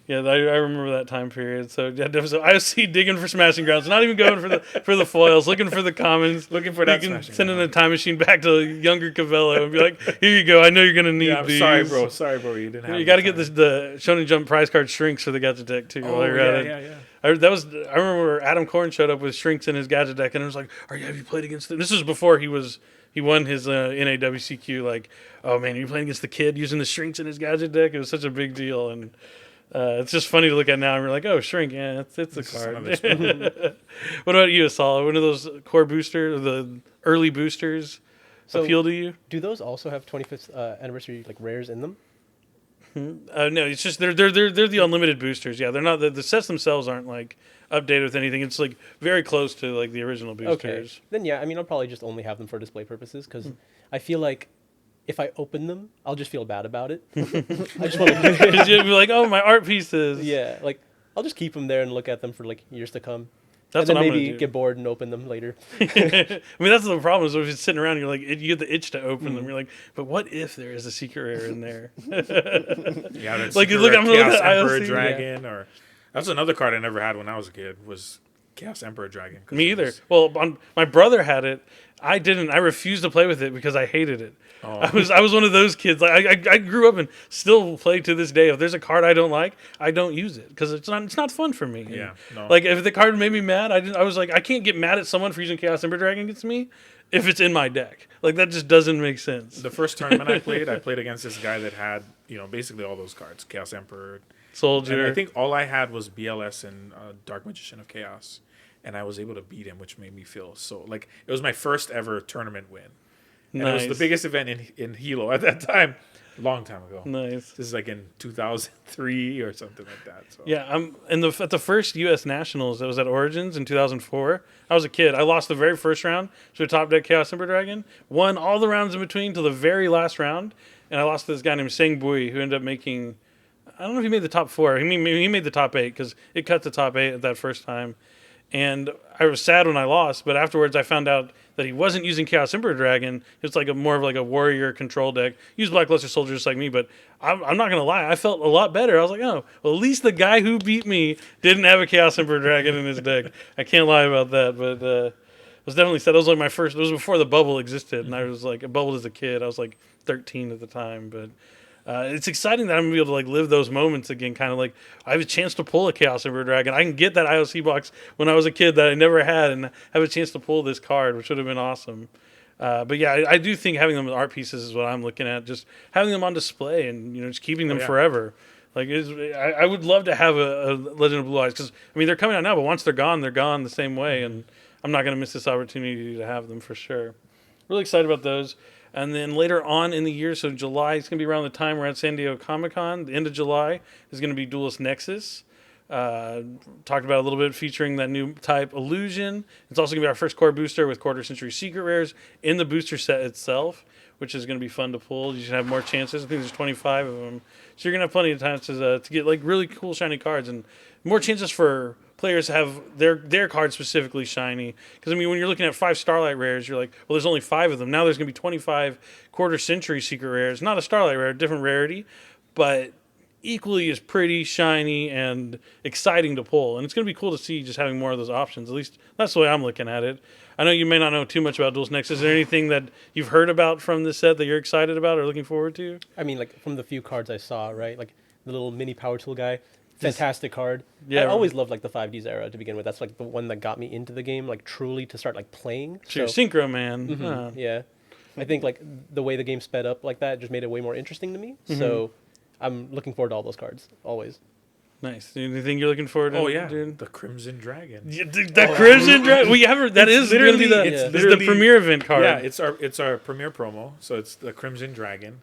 Speaker 1: Yeah, I remember that time period. So yeah, so IOC digging for Smashing Grounds, not even going for the foils, looking for the commons,
Speaker 3: Looking for that
Speaker 1: you can
Speaker 3: Smashing
Speaker 1: send in
Speaker 3: Ground.
Speaker 1: a time machine back to younger Kawelo and be like, "Here you go. I know you're gonna need
Speaker 3: Yeah, I'm
Speaker 1: these."
Speaker 3: sorry, bro. You didn't have.
Speaker 1: You got to get the Shonen Jump prize card shrinks for the gadget deck too.
Speaker 3: Oh
Speaker 1: while you're at
Speaker 3: yeah,
Speaker 1: it.
Speaker 3: yeah.
Speaker 1: I remember Adam Korn showed up with shrinks in his gadget deck, and it was like, have you played against them? This was before he won his NAWCQ. Like, oh man, you're playing against the kid using the shrinks in his gadget deck. It was such a big deal, and it's just funny to look at now, and we're like, oh, shrink, yeah, it's a card. What about you, Esala? One of those core boosters, the early boosters, appeal to you?
Speaker 4: Do those also have 25th anniversary rares in them?
Speaker 1: No, it's just they're the unlimited boosters. Yeah, they're not the sets themselves aren't updated with anything. It's very close to the original boosters.
Speaker 4: Okay. Then yeah, I mean I'll probably just only have them for display purposes because I feel like if I open them, I'll just feel bad about it. I just want to.
Speaker 1: Because you'd be like, oh, my art pieces.
Speaker 4: Yeah, I'll just keep them there and look at them for years to come.
Speaker 1: That's
Speaker 4: and
Speaker 1: what
Speaker 4: then
Speaker 1: I'm
Speaker 4: maybe
Speaker 1: gonna do.
Speaker 4: get bored and open them later.
Speaker 1: I mean, that's the problem. Is if it's sitting around, you're you get the itch to open them. You're like, but what if there is a secret rare in there?
Speaker 3: Yeah, that's
Speaker 1: You look at
Speaker 3: Chaos
Speaker 1: that
Speaker 3: Emperor
Speaker 1: ILC,
Speaker 3: Dragon, or that's another card I never had when I was a kid. Was Chaos Emperor Dragon. 'Cause
Speaker 1: Me
Speaker 3: it
Speaker 1: either.
Speaker 3: was-
Speaker 1: Well, my brother had it. I didn't. I refused to play with it because I hated it.
Speaker 3: Oh.
Speaker 1: I was one of those kids. I grew up and still play to this day. If there's a card I don't like, I don't use it because it's not fun for me.
Speaker 3: Yeah, no.
Speaker 1: If the card made me mad, I was like, I can't get mad at someone for using Chaos Emperor Dragon against me if it's in my deck. That just doesn't make sense.
Speaker 3: The first tournament I played against this guy that had basically all those cards: Chaos Emperor,
Speaker 1: Soldier.
Speaker 3: and I think all I had was BLS and Dark Magician of Chaos, and I was able to beat him, which made me feel so it was my first ever tournament win. And it was the biggest event in Hilo at that time, a long time ago.
Speaker 1: Nice.
Speaker 3: This is in 2003 or something like that. So.
Speaker 1: Yeah, at the first U.S. Nationals that was at Origins in 2004. I was a kid. I lost the very first round to a top deck Chaos Emperor Dragon. Won all the rounds in between till the very last round, and I lost to this guy named Sang Bui who ended up making. I don't know if he made the top 4. He made the top 8 because it cut the top 8 at that first time. And I was sad when I lost, but afterwards I found out that he wasn't using Chaos Emperor Dragon. It's more of a warrior control deck. He used Black Luster Soldier just like me, but I'm not going to lie. I felt a lot better. I was like, oh, well, at least the guy who beat me didn't have a Chaos Emperor Dragon in his deck. I can't lie about that, but it was definitely sad. That was my first. It was before the bubble existed, and I was I bubbled as a kid. I was 13 at the time, but... it's exciting that I'm going to be able to live those moments again, kind of I have a chance to pull a Chaos Emperor Dragon. I can get that IOC box when I was a kid that I never had and have a chance to pull this card, which would have been awesome. But yeah, I do think having them as art pieces is what I'm looking at, just having them on display and just keeping them forever. I would love to have a Legend of Blue Eyes because, they're coming out now, but once they're gone the same way, and I'm not going to miss this opportunity to have them for sure. Really excited about those. And then later on in the year, so July, it's going to be around the time we're at San Diego Comic-Con. The end of July is going to be Duelist Nexus. Talked about a little bit featuring that new type Illusion. It's also going to be our first core booster with quarter century secret rares in the booster set itself, which is going to be fun to pull. You should have more chances. I think there's 25 of them. So you're going to have plenty of times to get really cool shiny cards and more chances for players to have their cards specifically shiny. Because, when you're looking at 5 Starlight rares, you're like, well, there's only 5 of them. Now there's going to be 25 quarter century secret rares. Not a Starlight rare, different rarity, but equally as pretty, shiny, and exciting to pull. And it's going to be cool to see just having more of those options. At least that's the way I'm looking at it. I know you may not know too much about Duelist Nexus. Is there anything that you've heard about from this set that you're excited about or looking forward to?
Speaker 4: From the few cards I saw, right? The little mini power tool guy. Fantastic card.
Speaker 1: Yeah,
Speaker 4: I always loved the 5Ds era to begin with. That's the one that got me into the game, truly to start playing.
Speaker 1: Sure, Synchro Man.
Speaker 4: Yeah. I think like the way the game sped up like that just made it way more interesting to me. So I'm looking forward to all those cards always.
Speaker 1: Nice. Anything you're looking forward to?
Speaker 3: Oh yeah,
Speaker 1: dude?
Speaker 3: the Crimson Dragon.
Speaker 1: Yeah, the Crimson Dragon. We have that is going to be the premier event card.
Speaker 3: Yeah, it's our premier promo. So it's the Crimson Dragon.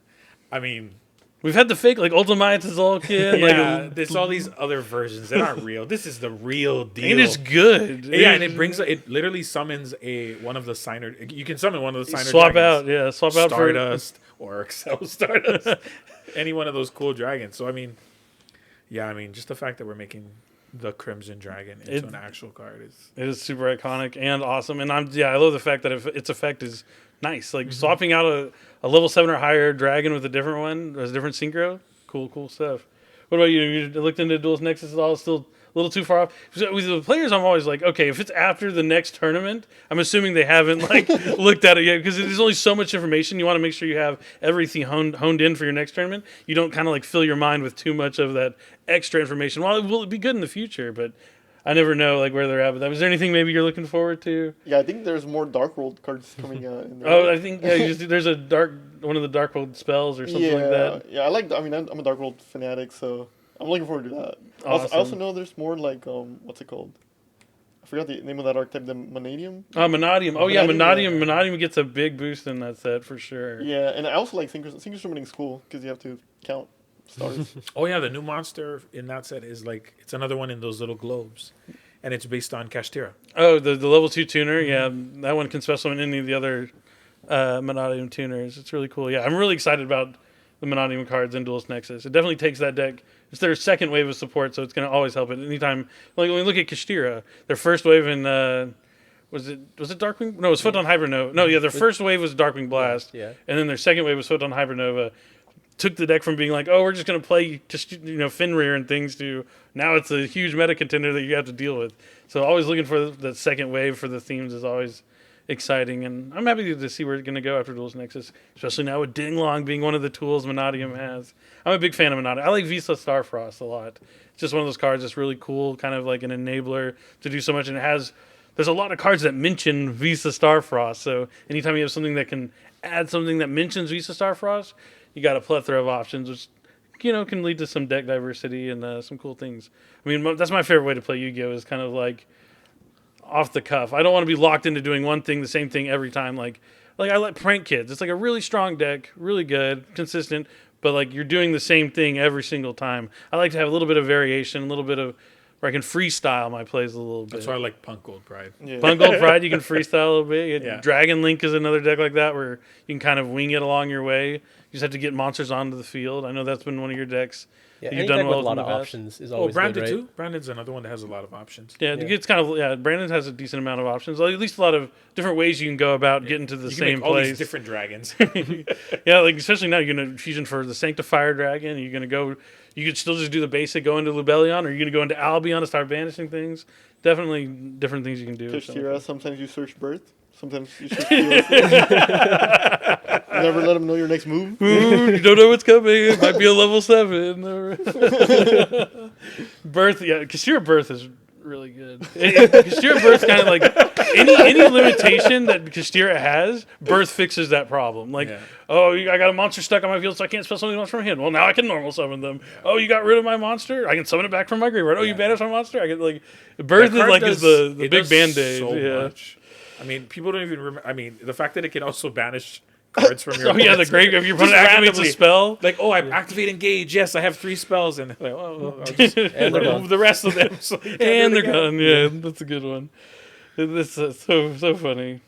Speaker 3: I mean,
Speaker 1: we've had the fake like Ultimate Tzolk'in.
Speaker 3: yeah, there's all these other versions that aren't real. This is the real deal.
Speaker 1: And it's good.
Speaker 3: Yeah, and it literally summons one of the signer. You can summon one of the signer.
Speaker 1: Swap
Speaker 3: dragons.
Speaker 1: out
Speaker 3: Stardust or Excel Stardust. Any one of those cool dragons. So I mean, just the fact that we're making the Crimson Dragon into an actual card
Speaker 1: is super iconic and awesome. And I love the fact that its effect is nice. Like swapping out a level 7 or higher dragon with a different one, a different synchro. Cool stuff. What about you? You looked into Duelist Nexus at all? Still a little too far off? With the players, I'm always like, okay, if it's after the next tournament, I'm assuming they haven't like looked at it yet because there's only so much information. You want to make sure you have everything honed in for your next tournament. You don't kind of like fill your mind with too much of that extra information. Well, it will be good in the future, but I never know like where they're at with that. Is there anything maybe you're looking forward to?
Speaker 2: Yeah, I think there's more Dark World cards coming out. In there.
Speaker 1: Oh, I think there's one of the Dark World spells or something like that.
Speaker 2: Yeah, I'm a Dark World fanatic, so I'm looking forward to that.
Speaker 1: Awesome.
Speaker 2: I also know there's more like what's it called? I forgot the name of that archetype. The Manadium.
Speaker 1: Manadium. Oh yeah,
Speaker 2: Manadium, yeah.
Speaker 1: Manadium gets a big boost in that set for sure.
Speaker 2: Yeah, and I also like Synchro Summoning's cool because you have to count stars.
Speaker 3: Oh yeah, the new monster in that set is like it's another one in those little globes, and it's based on Kashtira.
Speaker 1: Oh, the level 2 tuner. Yeah, that one can special summon any of the other Manadium tuners. It's really cool. Yeah, I'm really excited about the Manadium cards in Duelist Nexus. It definitely takes that deck. It's their second wave of support, so it's going to always help it. Anytime, like when we look at Kashtira, their first wave in was it Darkwing? No, it was Photon Hybernova. No, yeah, their first wave was Darkwing Blast.
Speaker 4: Yeah.
Speaker 1: And then their second wave was Photon Hybernova. Took the deck from being like, oh, we're just going to play Fenrir and things to now it's a huge meta contender that you have to deal with. So always looking for the second wave for the themes is always exciting, and I'm happy to see where it's going to go after Duelist Nexus, especially now with Dinglong being one of the tools Manadium has. I'm a big fan of Manadium. I like Visa Starfrost a lot. It's just one of those cards that's really cool, kind of like an enabler to do so much, and there's a lot of cards that mention Visa Starfrost, so anytime you have something that can add something that mentions Visa Starfrost, you got a plethora of options, which can lead to some deck diversity and some cool things. I mean, that's my favorite way to play Yu-Gi-Oh! Is kind of like off the cuff. I don't want to be locked into doing one thing, the same thing every time. Like I like Prank Kids. It's like a really strong deck, really good, consistent, but like you're doing the same thing every single time. I like to have a little bit of variation, a little bit of where I can freestyle my plays a little bit.
Speaker 3: That's why I like Punk Gold Pride.
Speaker 1: Yeah. Punk Gold Pride, you can freestyle a little bit.
Speaker 3: Yeah.
Speaker 1: Dragon Link is another deck like that where you can kind of wing it along your way. You just have to get monsters onto the field. I know that's been one of your decks.
Speaker 4: Yeah,
Speaker 1: you've
Speaker 4: any
Speaker 1: done
Speaker 4: deck
Speaker 1: well
Speaker 4: with a lot
Speaker 1: in the
Speaker 4: of
Speaker 1: past.
Speaker 4: options is always
Speaker 3: Branded
Speaker 4: good, right?
Speaker 3: too. Brandon's another one that has a lot of options.
Speaker 1: Yeah,
Speaker 4: Yeah.
Speaker 1: it's kind of Brandon has a decent amount of options. At least a lot of different ways you can go about getting to the
Speaker 3: You can
Speaker 1: same
Speaker 3: make all
Speaker 1: place.
Speaker 3: these different dragons.
Speaker 1: Yeah, like especially now you're gonna fusion for the Sanctifier Dragon. You're gonna go. You could still just do the basic, go into Lubellion, or you're gonna go into Albion to start banishing things. Definitely different things you can do.
Speaker 2: Kashtira, sometimes you search birth, sometimes you search POC. You never let them know your next move.
Speaker 1: Ooh, you don't know what's coming. It might be a level 7. Birth, yeah. Kashtira Birth is really good. Kashtira Birth kind of like any limitation that Kashtira has, Birth fixes that problem. Like, I got a monster stuck on my field, so I can't spell something else from hand. Well, now I can normal summon them. Oh, you got rid of my monster? I can summon it back from my graveyard. Oh, you banished my monster? I can like Birth is the big band-aid.
Speaker 3: So
Speaker 1: yeah.
Speaker 3: much. I mean, people don't even remember. I mean, the fact that it can also banish cards from your
Speaker 1: Oh yeah, the graveyard. If your opponent activates a spell,
Speaker 3: like, I'm activating Engage. Yes, I have 3 spells, and like, I'll just
Speaker 4: And they're
Speaker 3: remove the rest of them. So you can't
Speaker 1: and
Speaker 3: do it
Speaker 1: they're
Speaker 3: again.
Speaker 1: gone. Yeah, that's a good one. This is so funny.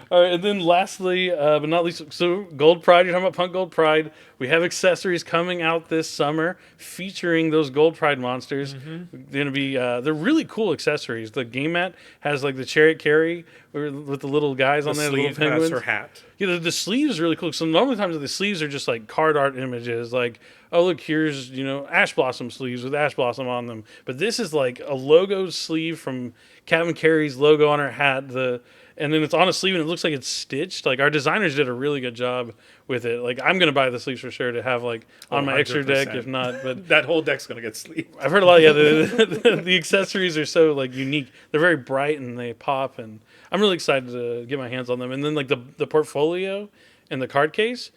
Speaker 1: All right, and then lastly, but not least, so Gold Pride. You're talking about Punk Gold Pride. We have accessories coming out this summer featuring those Gold Pride monsters. They're gonna be they're really cool accessories. The game mat has like the Chariot Carry with the little guys on there, the little
Speaker 3: Sleeve has
Speaker 1: penguins.
Speaker 3: her hat.
Speaker 1: Yeah, the sleeve is really cool. So normally times the sleeves are just like card art images, like, oh look, here's Ash Blossom sleeves with Ash Blossom on them. But this is like a logo sleeve from Captain Carey's logo on her hat. and then it's on a sleeve and it looks like it's stitched. Like our designers did a really good job with it. Like I'm gonna buy the sleeves for sure to have like on my extra deck,
Speaker 3: 100%.
Speaker 1: if not. But
Speaker 3: That whole deck's gonna get sleeved.
Speaker 1: I've heard a lot. Yeah, the accessories are so like unique. They're very bright and they pop, and I'm really excited to get my hands on them. And then like the portfolio and the card case,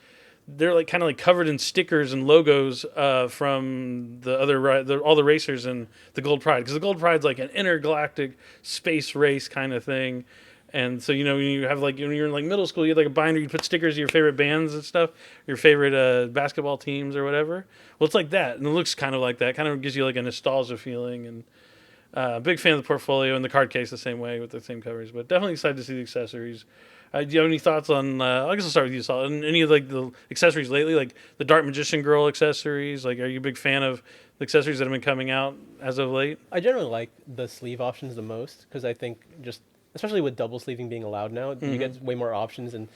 Speaker 1: they're like kind of like covered in stickers and logos from the other all the racers in the Gold Pride, because the Gold Pride's like an intergalactic space race kind of thing. And so, when you have like, when you're in like middle school, you had like a binder, you put stickers of your favorite bands and stuff, your favorite basketball teams or whatever. Well, it's like that. And it looks kind of like that. Kind of gives you like a nostalgia feeling. And big fan of the portfolio, and the card case the same way with the same covers. But definitely excited to see the accessories. Do you have any thoughts on, I guess I'll start with you, Saul, and any of like the accessories lately, like the Dark Magician Girl accessories? Like, are you a big fan of the accessories that have been coming out as of late?
Speaker 4: I generally like the sleeve options the most, because I think just, especially with double sleeving being allowed now, you get way more options. And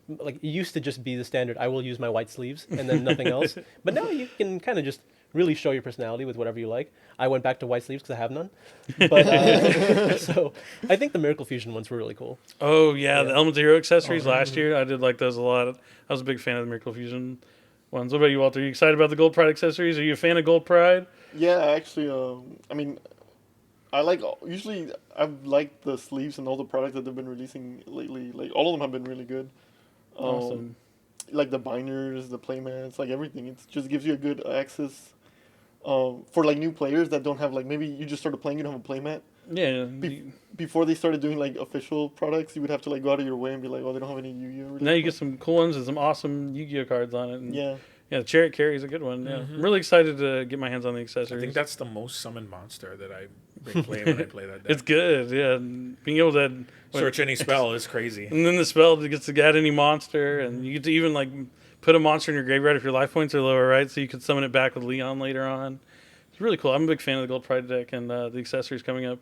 Speaker 4: like it used to just be the standard, I will use my white sleeves and then nothing else. But now you can kind of just really show your personality with whatever you like. I went back to white sleeves because I have none. But so I think the Miracle Fusion ones were really cool.
Speaker 1: Oh, yeah, the Element Hero accessories last year. I did like those a lot. I was a big fan of the Miracle Fusion ones. What about you, Walter? Are you excited about the Gold Pride accessories? Are you a fan of Gold Pride?
Speaker 2: Yeah, actually, I mean, usually I've liked the sleeves and all the products that they've been releasing lately. Like, all of them have been really good.
Speaker 1: Awesome.
Speaker 2: Like the binders, the playmats, like everything. It just gives you a good access for like new players that don't have, like, maybe you just started playing, you don't have a playmat.
Speaker 1: Yeah.
Speaker 2: Before they started doing like official products, you would have to like go out of your way and be like, oh, they don't have any Yu-Gi-Oh.
Speaker 1: Now you get some cool ones and some awesome Yu-Gi-Oh cards on it. And
Speaker 2: Yeah.
Speaker 1: Yeah, the Chariot Carry is a good one. Yeah, I'm really excited to get my hands on the accessories.
Speaker 3: I think that's the most summoned monster that I've been playing when I play that deck.
Speaker 1: It's good. Yeah, and being able to
Speaker 3: Search any spell is crazy.
Speaker 1: and then the spell gets to add any monster, and you get to even like put a monster in your graveyard if your life points are lower, right? So you could summon it back with Leon later on. It's really cool. I'm a big fan of the Gold Pride deck and the accessories coming up.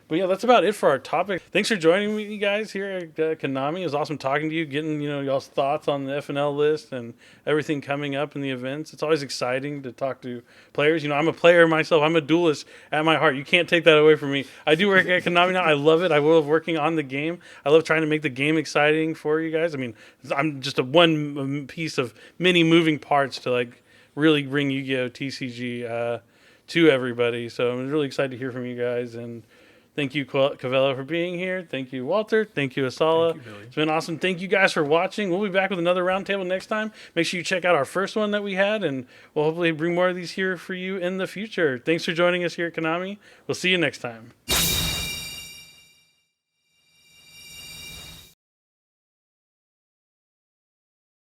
Speaker 1: But yeah, that's about it for our topic. Thanks for joining me, you guys, here at KONAMI. It was awesome talking to you, getting y'all's thoughts on the FNL list and everything coming up in the events. It's always exciting to talk to players. I'm a player myself. I'm a duelist at my heart. You can't take that away from me. I do work at KONAMI now. I love it. I love working on the game. I love trying to make the game exciting for you guys. I mean, I'm just a one piece of many moving parts to like really bring Yu-Gi-Oh! TCG to everybody. So I'm really excited to hear from you guys, and thank you, Kawelo, for being here. Thank you, Walter. Thank you, Esala.
Speaker 3: Thank you, Billy.
Speaker 1: It's been awesome. Thank you guys for watching. We'll be back with another roundtable next time. Make sure you check out our first one that we had, and we'll hopefully bring more of these here for you in the future. Thanks for joining us here at KONAMI. We'll see you next time.